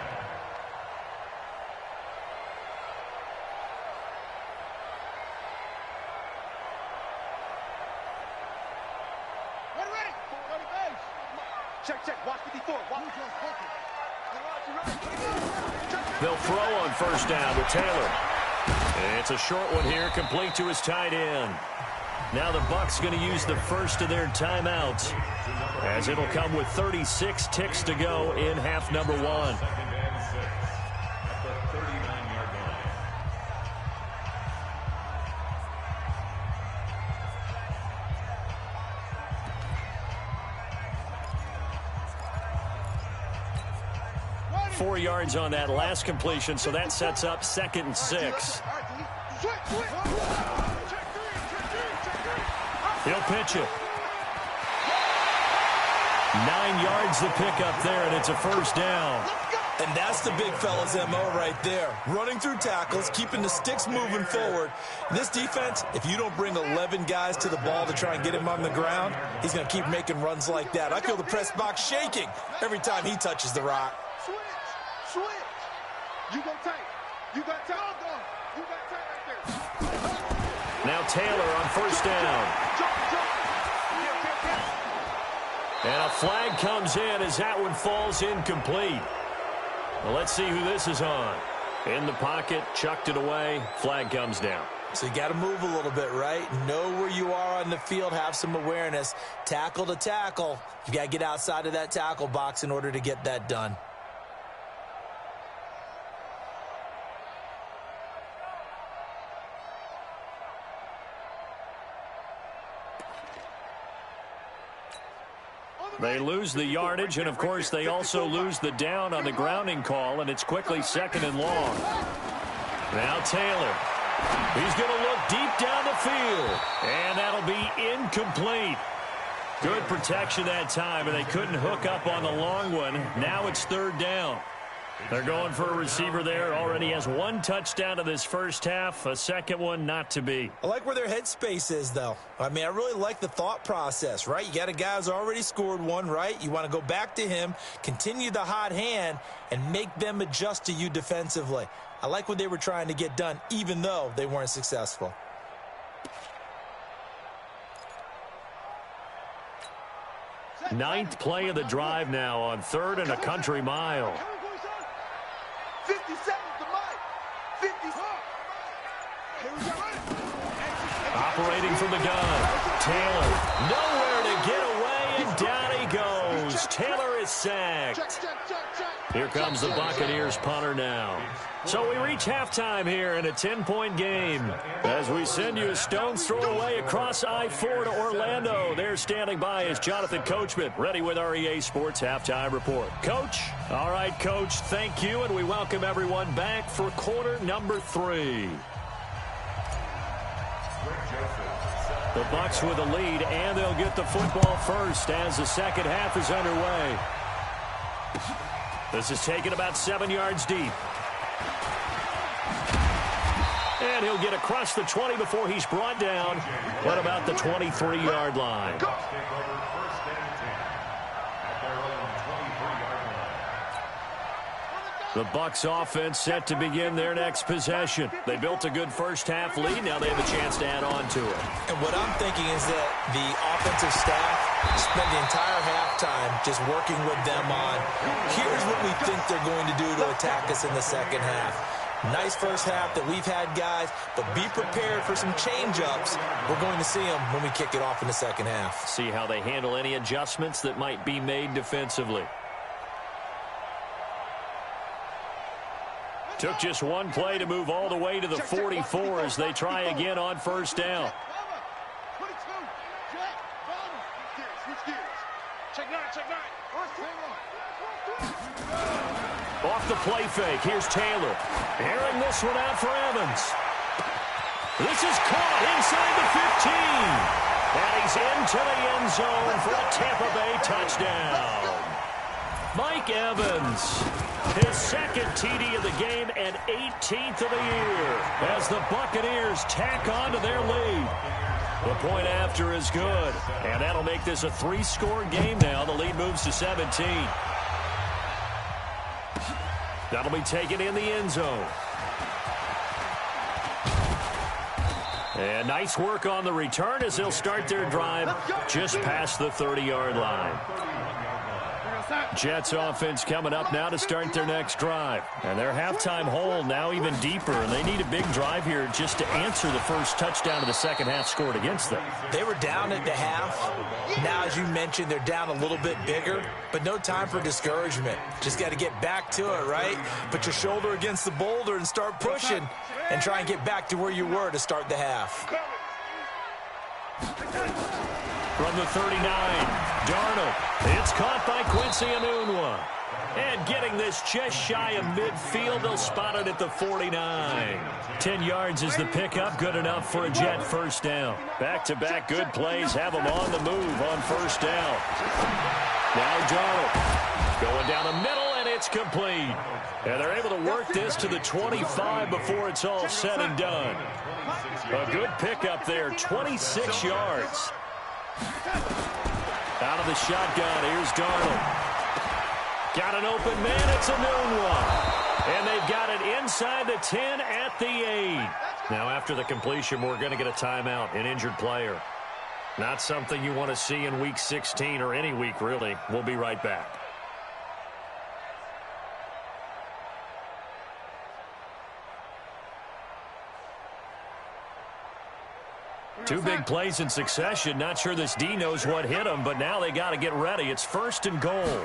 Check, watch 54. They'll throw on 1st down to Taylor. It's a short one here, complete to his tight end. Now the Bucs going to use the first of their timeouts, as it'll come with 36 ticks to go in half number 1. 2nd and 6 at the 39-yard line. Four yards on that last completion, so that sets up 2nd and 6. He'll pitch it. 9 yards the pickup there, and it's a 1st down. And that's the big fella's MO right there. Running through tackles, keeping the sticks moving forward. This defense, if you don't bring 11 guys to the ball to try and get him on the ground, he's going to keep making runs like that. I feel the press box shaking every time he touches the rock. Switch. You go tight. You got time. You got time right there. Now Taylor on first down. And a flag comes in as that one falls incomplete. Well, let's see who this is on. In the pocket, chucked it away, flag comes down. So you got to move a little bit, right? Know where you are on the field, have some awareness. Tackle to tackle. You got to get outside of that tackle box in order to get that done. They lose the yardage, and, of course, they also lose the down on the grounding call, and it's quickly 2nd and long. Now Taylor. He's going to look deep down the field, and that'll be incomplete. Good protection that time, and they couldn't hook up on the long one. Now it's 3rd down. They're going for a receiver there. Already has 1 touchdown to this first half. A second one not to be. I like where their headspace is, though. I mean, I really like the thought process, right? You got a guy who's already scored one, right? You want to go back to him, continue the hot hand, and make them adjust to you defensively. I like what they were trying to get done, even though they weren't successful. Ninth play of the drive now on 3rd and a country mile. 50 seconds to Mike. 50 seconds. Operating from the gun. Taylor, nowhere to get away, and down he goes. Taylor is sacked. Here comes the Buccaneers punter now. So we reach halftime here in a 10-point game. As we send you a stone's throw away across I-4 to Orlando. There standing by is Jonathan Coachman, ready with our EA Sports Halftime Report. Coach? All right, Coach, thank you, and we welcome everyone back for quarter number 3. The Bucs with a lead, and they'll get the football first as the second half is underway. This is taken about 7 yards deep. And he'll get across the 20 before he's brought down. What about the 23-yard line? The Bucs offense set to begin their next possession. They built a good first-half lead. Now they have a chance to add on to it. And what I'm thinking is that the offensive staff spent the entire halftime just working with them on, here's what we think they're going to do to attack us in the second half. Nice first half that we've had, guys, but be prepared for some change-ups. We're going to see them when we kick it off in the second half. See how they handle any adjustments that might be made defensively. Took just one play to move all the way to the 44 as they try again on first down. Off the play fake. Here's Taylor. Airing this one out for Evans. This is caught inside the 15. And he's into the end zone for a Tampa Bay touchdown. Mike Evans, his second TD of the game and 18th of the year as the Buccaneers tack on to their lead. The point after is good, and that'll make this a 3-score game now. The lead moves to 17. That'll be taken in the end zone. And nice work on the return as they'll start their drive just past the 30-yard line. Jets offense coming up now to start their next drive. And their halftime hole now even deeper, and they need a big drive here just to answer the first touchdown of the second half scored against them. They were down at the half. Now, as you mentioned, they're down a little bit bigger, but no time for discouragement. Just got to get back to it, right? Put your shoulder against the boulder and start pushing and try and get back to where you were to start the half. From the 39, Darnold. It's caught by Quincy Enunwa. And getting this just shy of midfield, they'll spot it at the 49. 10 yards is the pickup, good enough for a Jet first down. Back-to-back good plays have them on the move on first down. Now Darnold going down the middle, and it's complete. And they're able to work this to the 25 before it's all said and done. A good pickup there, 26 yards. Out of the shotgun, here's Darnold. Got an open man, it's Enunwa. And they've got it inside the 10 at the 8. Now, after the completion, we're going to get a timeout, an injured player. Not something you want to see in Week 16 or any week, really. We'll be right back. Two big plays in succession. Not sure this D knows what hit him, but now they got to get ready. It's 1st and goal.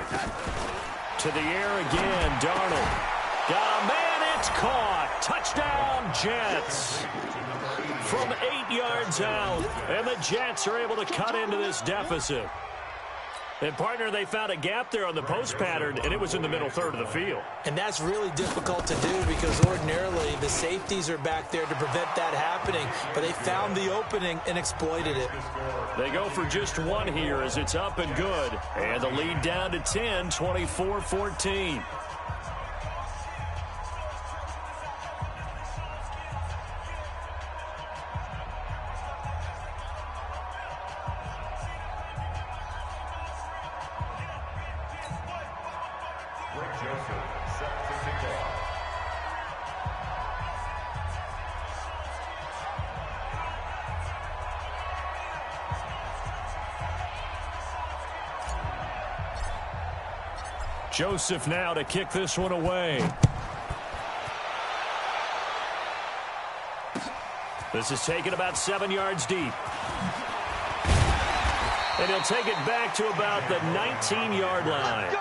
To the air again, Darnold. Got a man, it's caught. Touchdown, Jets. From 8 yards out, and the Jets are able to cut into this deficit. And, partner, they found a gap there on the post pattern, and it was in the middle third of the field. And that's really difficult to do because ordinarily the safeties are back there to prevent that happening, but they found the opening and exploited it. They go for just one here as it's up and good. And the lead down to 10, 24-14. Joseph now to kick this one away. This is taken about 7 yards deep. And he'll take it back to about the 19-yard line.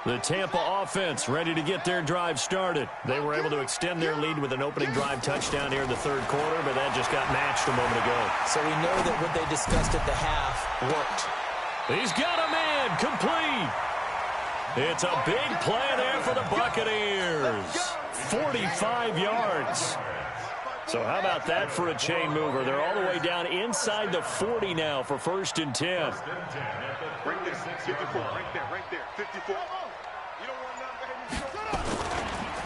The Tampa offense ready to get their drive started. They were able to extend their lead with an opening drive touchdown here in the third quarter, but that just got matched a moment ago. So we know that what they discussed at the half worked. He's got a man, complete. It's a big play there for the Buccaneers. 45 yards. So how about that for a chain mover? They're all the way down inside the 40 now for 1st and 10. Right there, 54, right there, 54.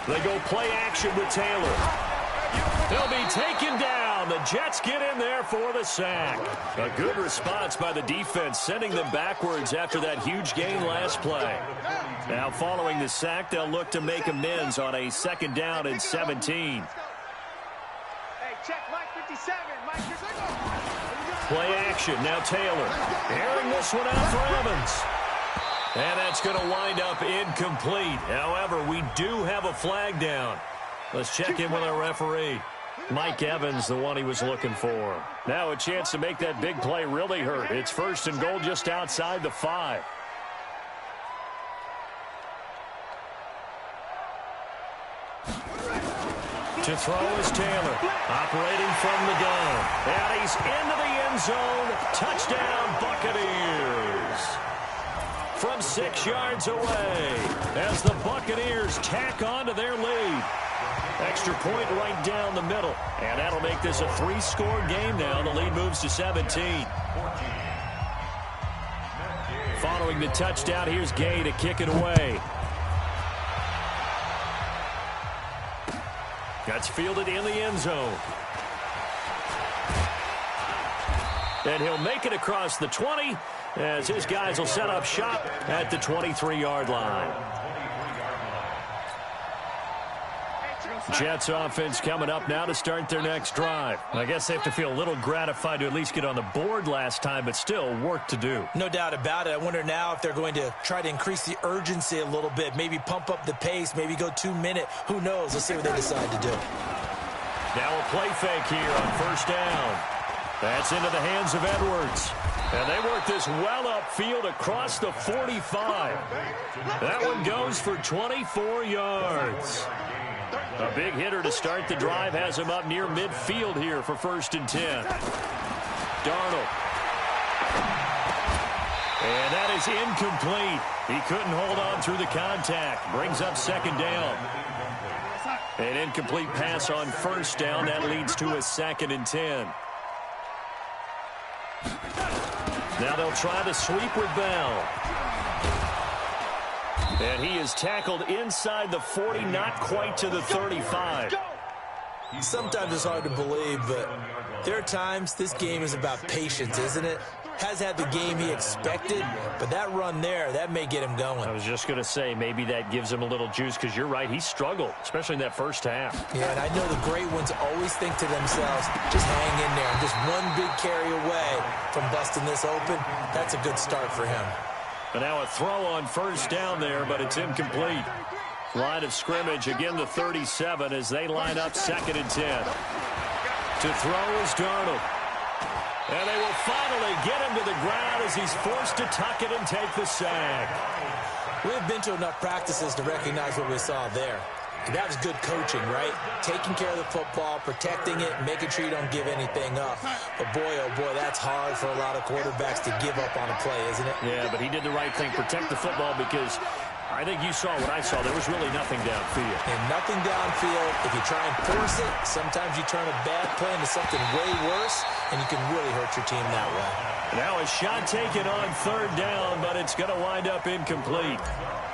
They go play action with Taylor. They'll be taken down. The Jets get in there for the sack. A good response by the defense, sending them backwards after that huge gain last play. Now following the sack, they'll look to make amends on a 2nd down and 17. Check Mike 57. Mike 57. Play action. Now Taylor. Airing this one out for Evans. And that's going to wind up incomplete. However, we do have a flag down. Let's check in with our referee. Mike Evans, the one he was looking for. Now a chance to make that big play really hurt. It's 1st and goal just outside the 5. To throw is Taylor, operating from the gun. And he's into the end zone. Touchdown, Buccaneers. From 6 yards away as the Buccaneers tack on to their lead. Extra point right down the middle. And that'll make this a 3-score game now. The lead moves to 17. Following the touchdown, here's Gay to kick it away. That's fielded in the end zone. And he'll make it across the 20 as his guys will set up shop at the 23-yard line. Jets offense coming up now to start their next drive. I guess they have to feel a little gratified to at least get on the board last time, but still work to do. No doubt about it. I wonder now if they're going to try to increase the urgency a little bit, maybe pump up the pace, maybe go 2-minute. Who knows? Let's see what they decide to do. Now a play fake here on 1st down. That's into the hands of Edwards. And they work this well upfield across the 45. That one goes for 24 yards. A big hitter to start the drive has him up near midfield here for 1st and 10. Darnold. And that is incomplete. He couldn't hold on through the contact. Brings up 2nd down. An incomplete pass on 1st down. That leads to a 2nd and 10. Now they'll try the sweep with Bell. And he is tackled inside the 40, not quite to the 35. Sometimes it's hard to believe, but There are times this game is about patience, isn't it? Has had the game he expected, but that run there, that may get him going. I was just going to say, maybe that gives him a little juice, because you're right, he struggled, especially in that first half. Yeah, and I know the great ones always think to themselves, just hang in there. Just one big carry away from busting this open. That's a good start for him. And now a throw on first down there, but it's incomplete. Line of scrimmage, again the 37 as they line up 2nd and 10. To throw is Darnold. And they will finally get him to the ground as he's forced to tuck it and take the sack. We've been to enough practices to recognize what we saw there. And that was good coaching, right? Taking care of the football, protecting it, making sure you don't give anything up. But boy, oh boy, that's hard for a lot of quarterbacks to give up on a play, isn't it? Yeah, but he did the right thing, protect the football, because I think you saw what I saw. There was really nothing downfield. And nothing downfield. If you try and force it, sometimes you turn a bad play into something way worse, and you can really hurt your team that way. Now a shot taken on 3rd down, but it's going to wind up incomplete.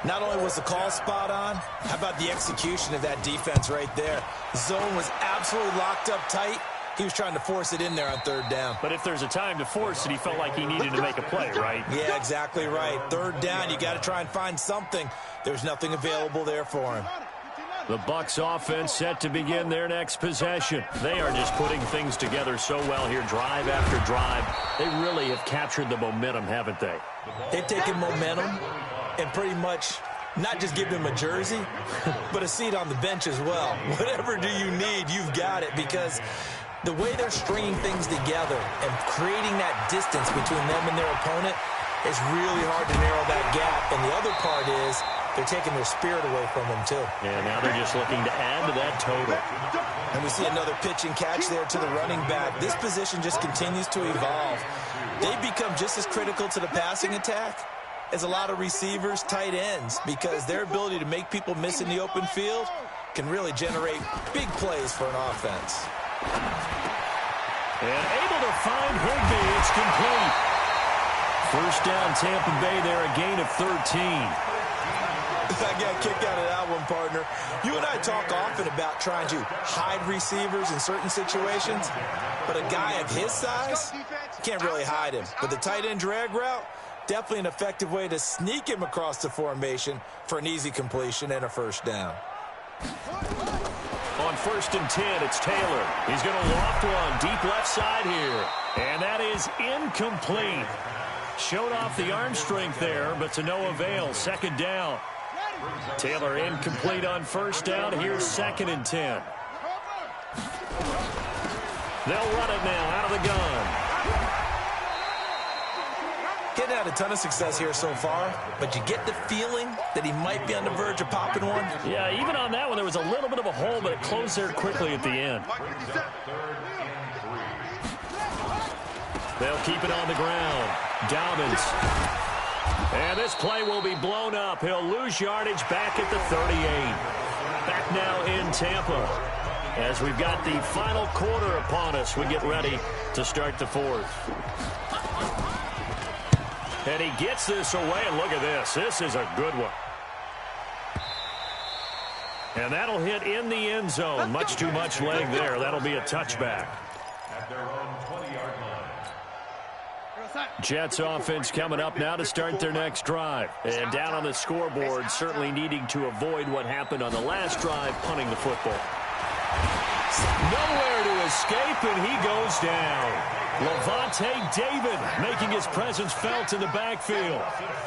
Not only was the call spot on, how about the execution of that defense right there? The zone was absolutely locked up tight. He was trying to force it in there on 3rd down. But if there's a time to force it, he felt like he needed to make a play, right? Yeah, exactly right. 3rd down, you got to try and find something. There's nothing available there for him. The Bucs offense set to begin their next possession. They are just putting things together so well here, drive after drive. They really have captured the momentum, haven't they? They've taken momentum and pretty much not just give him a jersey, but a seat on the bench as well. Whatever do you need, you've got it, because the way they're stringing things together and creating that distance between them and their opponent is really hard to narrow that gap. And the other part is they're taking their spirit away from them, too. Yeah, now they're just looking to add to that total. And we see another pitch and catch there to the running back. This position just continues to evolve. They become just as critical to the passing attack as a lot of receivers, tight ends, because their ability to make people miss in the open field can really generate big plays for an offense. And able to find Higbee. It's complete. First down, Tampa Bay there, a gain of 13. I got a kick out of that one, partner. You and I talk often about trying to hide receivers in certain situations, but a guy of his size can't really hide him. But the tight end drag route, definitely an effective way to sneak him across the formation for an easy completion and a first down. On 1st and 10, it's Taylor. He's going to loft one deep left side here. And that is incomplete. Showed off the arm strength there, but to no avail. 2nd down. Taylor incomplete on 1st down. Here's 2nd and 10. They'll run it now out of the gun. Getting had a ton of success here so far, but you get the feeling that he might be on the verge of popping one. Yeah, even on that one, there was a little bit of a hole, but it closed there quickly at the end. They'll keep it on the ground. Dobbins. And this play will be blown up. He'll lose yardage back at the 38. Back now in Tampa. As we've got the final quarter upon us, we get ready to start the 4th. And he gets this away, and look at this. This is a good one. And that'll hit in the end zone. Much too much leg there. That'll be a touchback. At their own 20-yard line. Jets offense coming up now to start their next drive. And down on the scoreboard, certainly needing to avoid what happened on the last drive, punting the football. Nowhere to escape, and he goes down. Levante David making his presence felt in the backfield.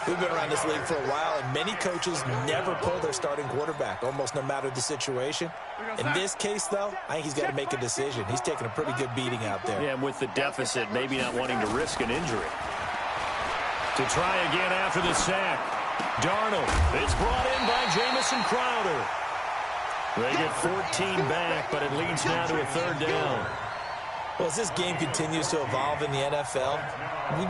We've been around this league for a while, and many coaches never pull their starting quarterback, almost no matter the situation. In this case, though, I think he's got to make a decision. He's taking a pretty good beating out there. Yeah, and with the deficit, maybe not wanting to risk an injury. To try again after the sack. Darnold. It's brought in by Jamison Crowder. They get 14 back, but it leads now to a 3rd down. Well, as this game continues to evolve in the NFL,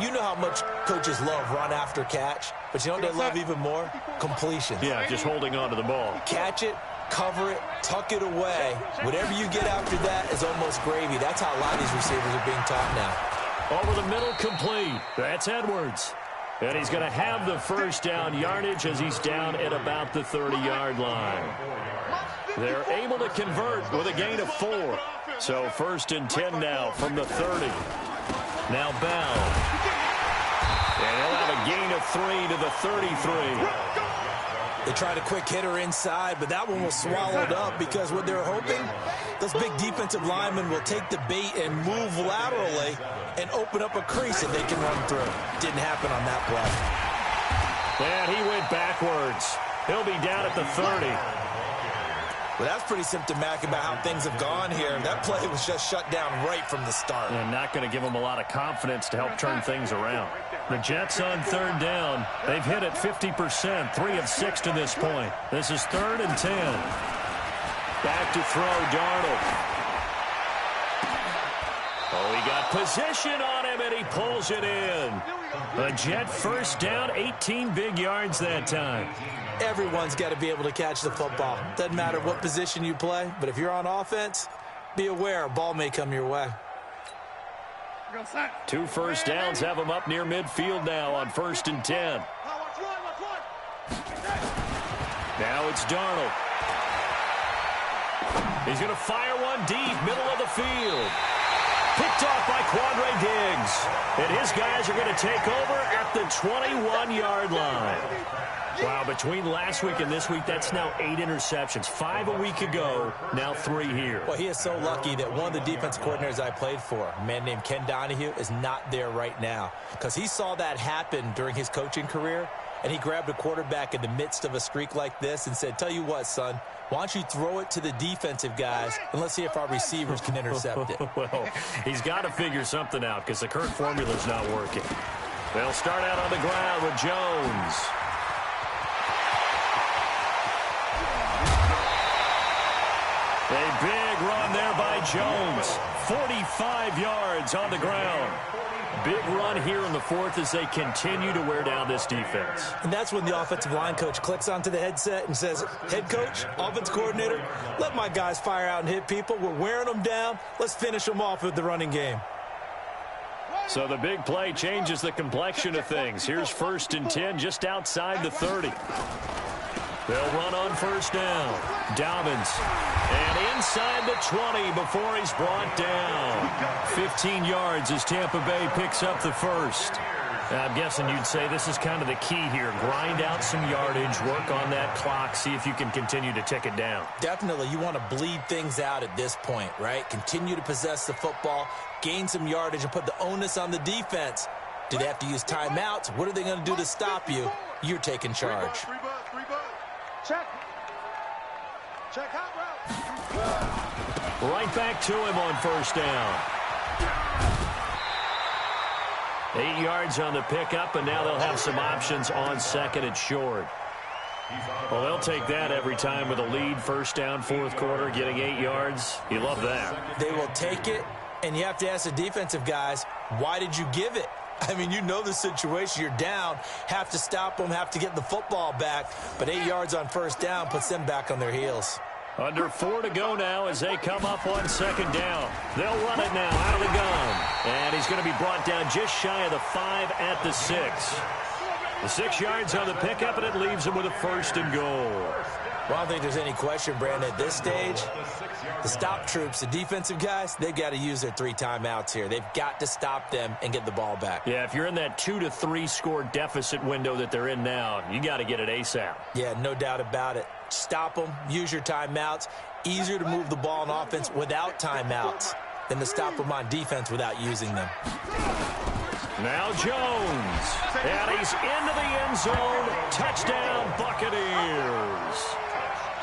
you know how much coaches love run after catch, but you know what they love even more? Completion. Yeah, just holding on to the ball. Catch it, cover it, tuck it away. Whatever you get after that is almost gravy. That's how a lot of these receivers are being taught now. Over the middle, complete. That's Edwards. And he's going to have the first down yardage as he's down at about the 30-yard line. They're able to convert with a gain of 4. So 1st and 10 now from the 30. Now Bell. And he'll have a gain of 3 to the 33. They tried a quick hitter inside, but that one was swallowed up because what they're hoping, those big defensive linemen will take the bait and move laterally and open up a crease that they can run through. Didn't happen on that play. And he went backwards. He'll be down at the 30. Well, that's pretty symptomatic about how things have gone here. That play was just shut down right from the start. And not going to give them a lot of confidence to help turn things around. The Jets on 3rd down. They've hit it 50%, 3 of 6 to this point. This is 3rd and 10. Back to throw, Darnold. Oh, he got position on him, and he pulls it in. A Jet first down, 18 big yards that time. Everyone's got to be able to catch the football. Doesn't matter what position you play, but if you're on offense, be aware a ball may come your way. 2 first downs have him up near midfield now on 1st and 10. Now it's Darnold. He's going to fire one deep, middle of the field. Picked off by Quandre Diggs. And his guys are going to take over at the 21-yard line. Wow, between last week and this week, that's now 8 interceptions. 5 a week ago, now 3 here. Well, he is so lucky that one of the defense coordinators I played for, a man named Ken Donahue, is not there right now. Because he saw that happen during his coaching career, and he grabbed a quarterback in the midst of a streak like this and said, tell you what, son, why don't you throw it to the defensive guys, and let's see if our receivers can intercept it. Well, he's got to figure something out because the current formula's not working. They'll start out on the ground with Jones. A big run there by Jones. 45 yards on the ground. Big run here in the 4th as they continue to wear down this defense. And that's when the offensive line coach clicks onto the headset and says, head coach, offense coordinator, let my guys fire out and hit people. We're wearing them down. Let's finish them off with the running game. So the big play changes the complexion of things. Here's 1st and 10 just outside the 30. They'll run on 1st down. Dobbins. And inside the 20 before he's brought down. 15 yards as Tampa Bay picks up the 1st. I'm guessing you'd say this is kind of the key here. Grind out some yardage, work on that clock, see if you can continue to tick it down. Definitely. You want to bleed things out at this point, right? Continue to possess the football, gain some yardage, and put the onus on the defense. Do they have to use timeouts? What are they going to do to stop you? You're taking charge. Check. Check hot route. Right back to him on 1st down. 8 yards on the pickup, and now they'll have some options on 2nd and short. Well, they'll take that every time with a lead. 1st down, 4th quarter, getting 8 yards. You love that. They will take it, and you have to ask the defensive guys, why did you give it? I mean, you know the situation. You're down, have to stop them, have to get the football back. But 8 yards on 1st down puts them back on their heels. Under 4 to go now as they come up on 2nd down. They'll run it now out of the gun. And he's going to be brought down just shy of the 5 at the 6. The 6 yards on the pickup, and it leaves him with a 1st and goal. Well, I don't think there's any question, Brandon, at this stage, the stop troops, the defensive guys, they've got to use their 3 timeouts here. They've got to stop them and get the ball back. Yeah, if you're in that 2 to 3 score deficit window that they're in now, you got to get it ASAP. Yeah, no doubt about it. Stop them, use your timeouts. Easier to move the ball on offense without timeouts than to stop them on defense without using them. Now Jones, and he's into the end zone. Touchdown, Buccaneers.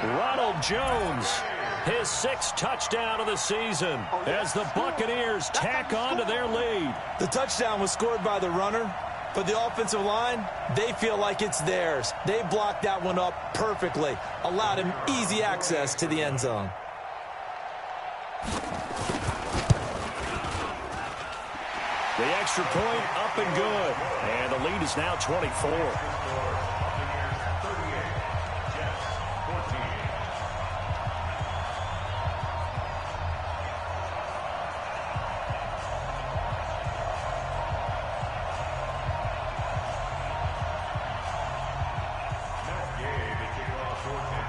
Ronald Jones, his 6th touchdown of the season as the Buccaneers tack on to their lead. The touchdown was scored by the runner, but the offensive line, they feel like it's theirs. They blocked that one up perfectly, allowed him easy access to the end zone. The extra point up and good, and the lead is now 24.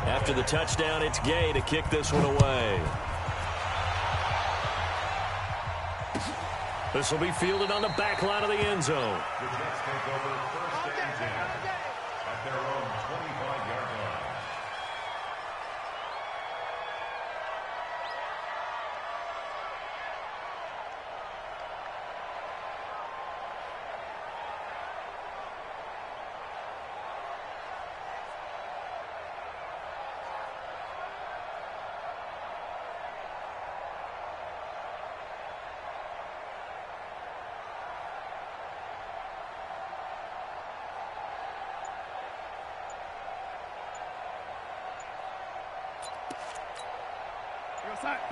After the touchdown, it's Gay to kick this one away. This will be fielded on the back line of the end zone. The Jets take over first and 10 at their own 25-yard line.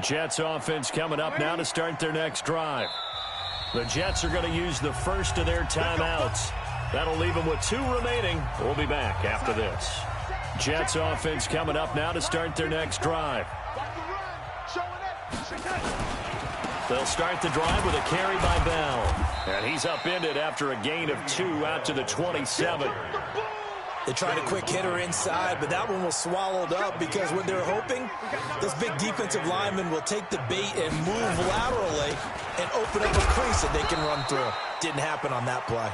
Jets offense coming up now to start their next drive. The Jets are going to use the first of their timeouts. That'll leave them with 2 remaining. We'll be back after this. Jets offense coming up now to start their next drive. They'll start the drive with a carry by Bell. And he's upended after a gain of 2 out to the 27. They tried a quick hitter inside, but that one was swallowed up because what they're hoping, those big defensive linemen will take the bait and move laterally and open up a crease that they can run through. Didn't happen on that play.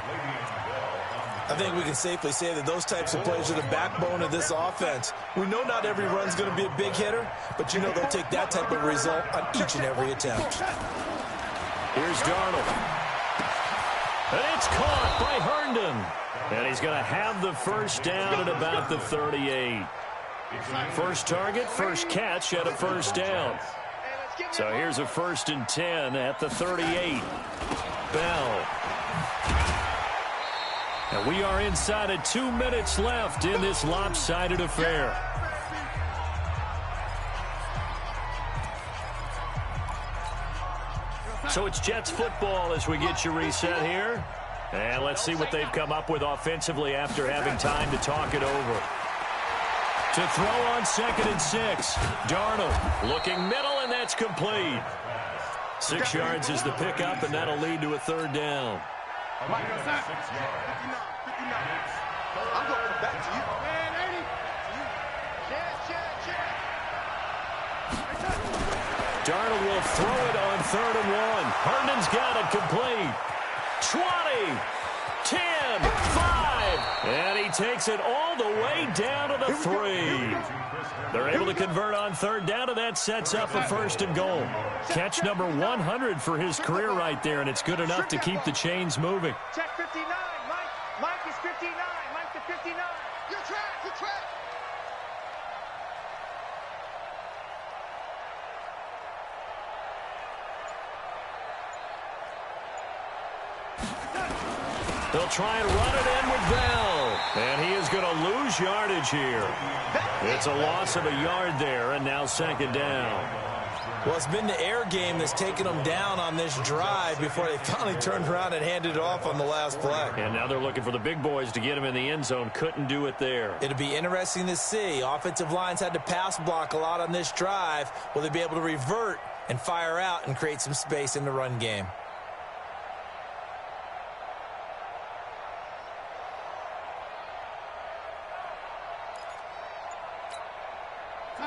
I think we can safely say that those types of plays are the backbone of this offense. We know not every run's going to be a big hitter, but you know they'll take that type of result on each and every attempt. Here's Darnold. And it's caught by Herndon. And he's going to have the first down at about the 38. First target, first catch at a first down. So here's a 1st and 10 at the 38. Bell. And we are inside of 2 minutes left in this lopsided affair. So it's Jets football as we get you reset here. And let's see what they've come up with offensively after having time to talk it over. To throw on 2nd and 6. Darnold looking middle, and that's complete. 6 yards is the pickup, and that'll lead to a 3rd down. I'm going to come back to you. Darnold will throw it on 3rd and 1. Herndon's got it complete. 20, 10, 5, and he takes it all the way down to the 3. They're able to convert on 3rd down, and that sets up a 1st and goal. Catch number 100 for his career right there, and it's good enough to keep the chains moving. Check 59, Mike. Mike is 59. Mike to 59. You're track. They'll try and run it in with Bell. And he is going to lose yardage here. It's a loss of a yard there, and now 2nd down. Well, it's been the air game that's taken them down on this drive before they finally turned around and handed it off on the last play. And now they're looking for the big boys to get him in the end zone. Couldn't do it there. It'll be interesting to see. Offensive lines had to pass block a lot on this drive. Will they be able to revert and fire out and create some space in the run game?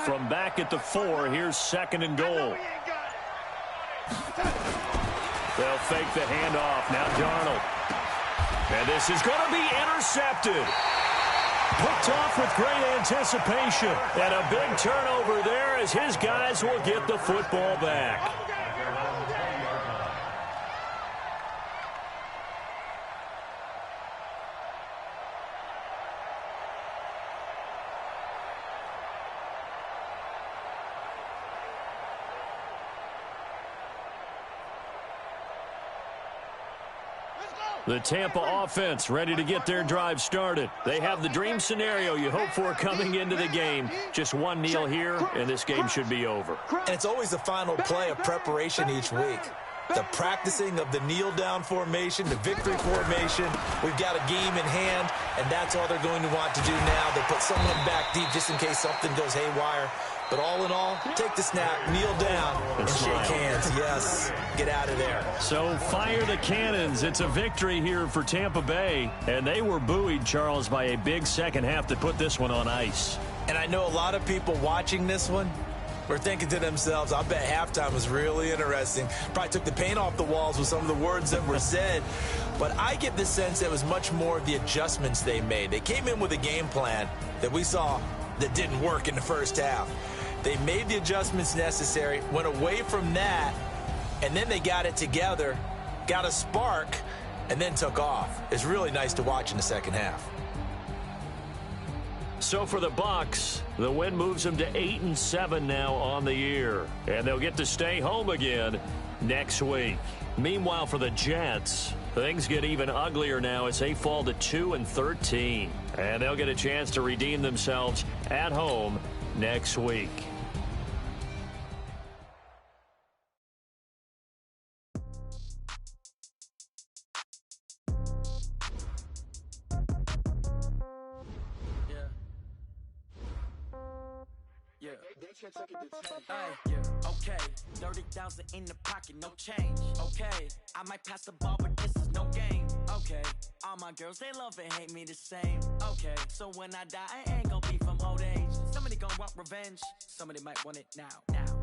From back at the 4, here's 2nd and goal. They'll fake the handoff. Now Darnold. And this is going to be intercepted. Picked off with great anticipation. And a big turnover there as his guys will get the football back. The Tampa offense ready to get their drive started. They have the dream scenario you hope for coming into the game. Just one kneel here, and this game should be over. And it's always the final play of preparation each week. The practicing of the kneel-down formation, the victory formation. We've got a game in hand, and that's all they're going to want to do now. They'll put someone back deep just in case something goes haywire. But all in all, take the snap, kneel down, and shake hands. Yes, get out of there. So fire the cannons. It's a victory here for Tampa Bay. And they were buoyed, Charles, by a big second half to put this one on ice. And I know a lot of people watching this one were thinking to themselves, I bet halftime was really interesting. Probably took the paint off the walls with some of the words that were said. But I get the sense that it was much more of the adjustments they made. They came in with a game plan that we saw that didn't work in the first half. They made the adjustments necessary, went away from that, and then they got it together, got a spark, and then took off. It's really nice to watch in the second half. So for the Bucks, the win moves them to 8-7 now on the year, and they'll get to stay home again next week. Meanwhile, for the Jets, things get even uglier now as they fall to 2-13, and they'll get a chance to redeem themselves at home next week. Okay, 30,000 in the pocket, no change. Okay, I might pass the ball, but this is no game. Okay, all my girls, they love and hate me the same. Okay, so when I die, I ain't gonna be from old age. Somebody gonna want revenge, somebody might want it now.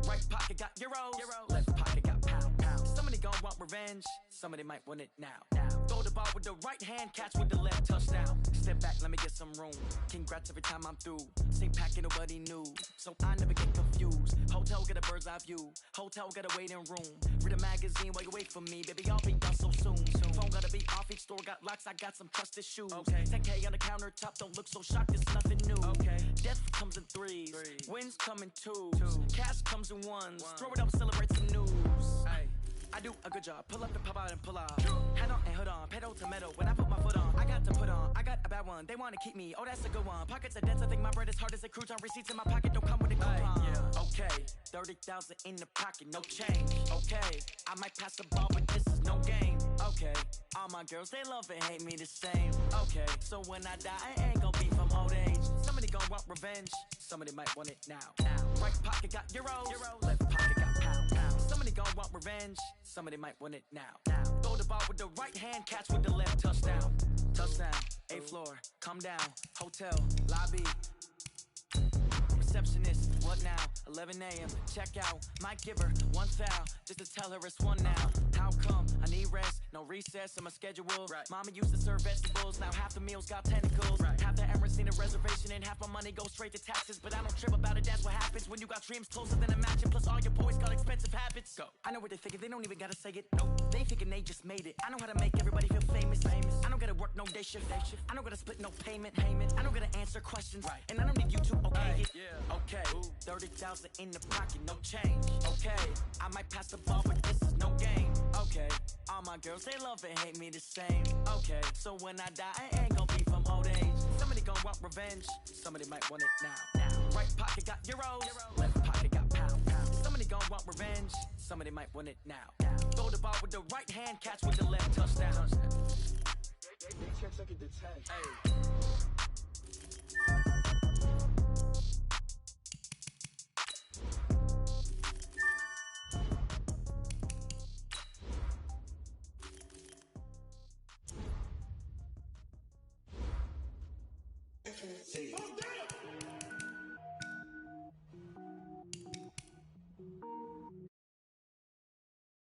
Right pocket got euros, left pocket got pound. Somebody gonna want revenge, somebody might want it now. Throw the ball with the right hand, catch with the left, touchdown. Step back, let me get some room. Congrats every time I'm through. Same packet, nobody knew, so I never get confused. Hotel get a bird's eye view. Hotel got a waiting room. Read a magazine while you wait for me. Baby, I'll be done so soon. Phone gotta be off, each store got locks. I got some trusted shoes. Okay. 10K on the countertop, don't look so shocked, it's nothing new. Okay. Death comes in threes. Wins come in twos. Cash comes in ones. Throw it up, celebrate some news. Ay. I do a good job. Pull up the pop out and pull off. Hand on and hood on. Pedal to metal. When I put my foot on, I got to put on. I got a bad one. They want to keep me. Oh, that's a good one. Pockets are dense. I think my bread is hard as a crouton. Receipts in my pocket don't come with a coupon. Yeah. Okay. 30,000 in the pocket. No change. Okay. I might pass the ball, but this is no game. Okay. All my girls, they love and hate me the same. Okay. So when I die, I ain't gonna be from old age. Somebody gonna want revenge. Somebody might want it now. Right pocket got euros. Left pocket got pound. Somebody gonna want revenge. Somebody might want it now. Throw the ball with the right hand, catch with the left, touchdown. Touchdown, 8th floor, come down, hotel, lobby. Receptionist, what now? 11 a.m. Check out. Might give her one foul just to tell her it's one now. How come? I need rest, no recess in my schedule. Right. Mama used to serve vegetables, now half the meals got tentacles. Right. Half the Emirates need a reservation and half my money goes straight to taxes. But I don't trip about it, that's what happens when you got dreams closer than a match. And plus all your boys got expensive habits. Go. I know what they're thinking, they don't even gotta say it. Nope. They thinking they just made it. I know how to make everybody feel famous. I don't gotta work no day shift. I don't gotta split no payment. I don't gotta answer questions. Right. And I don't need you to okay it. Yeah. Okay. 30,000 in the pocket, no change. Okay. I might pass the ball, but this is no game. Okay. All my girls, they love and hate me the same. Okay. So when I die, I ain't gonna be from old age. Somebody gonna want revenge. Somebody might want it now. Right pocket got euros. Left pocket got pound. Somebody gonna want revenge. Somebody might want it now. Throw the ball with the right hand, catch with the left, touchdown. They check second to 10. Hey.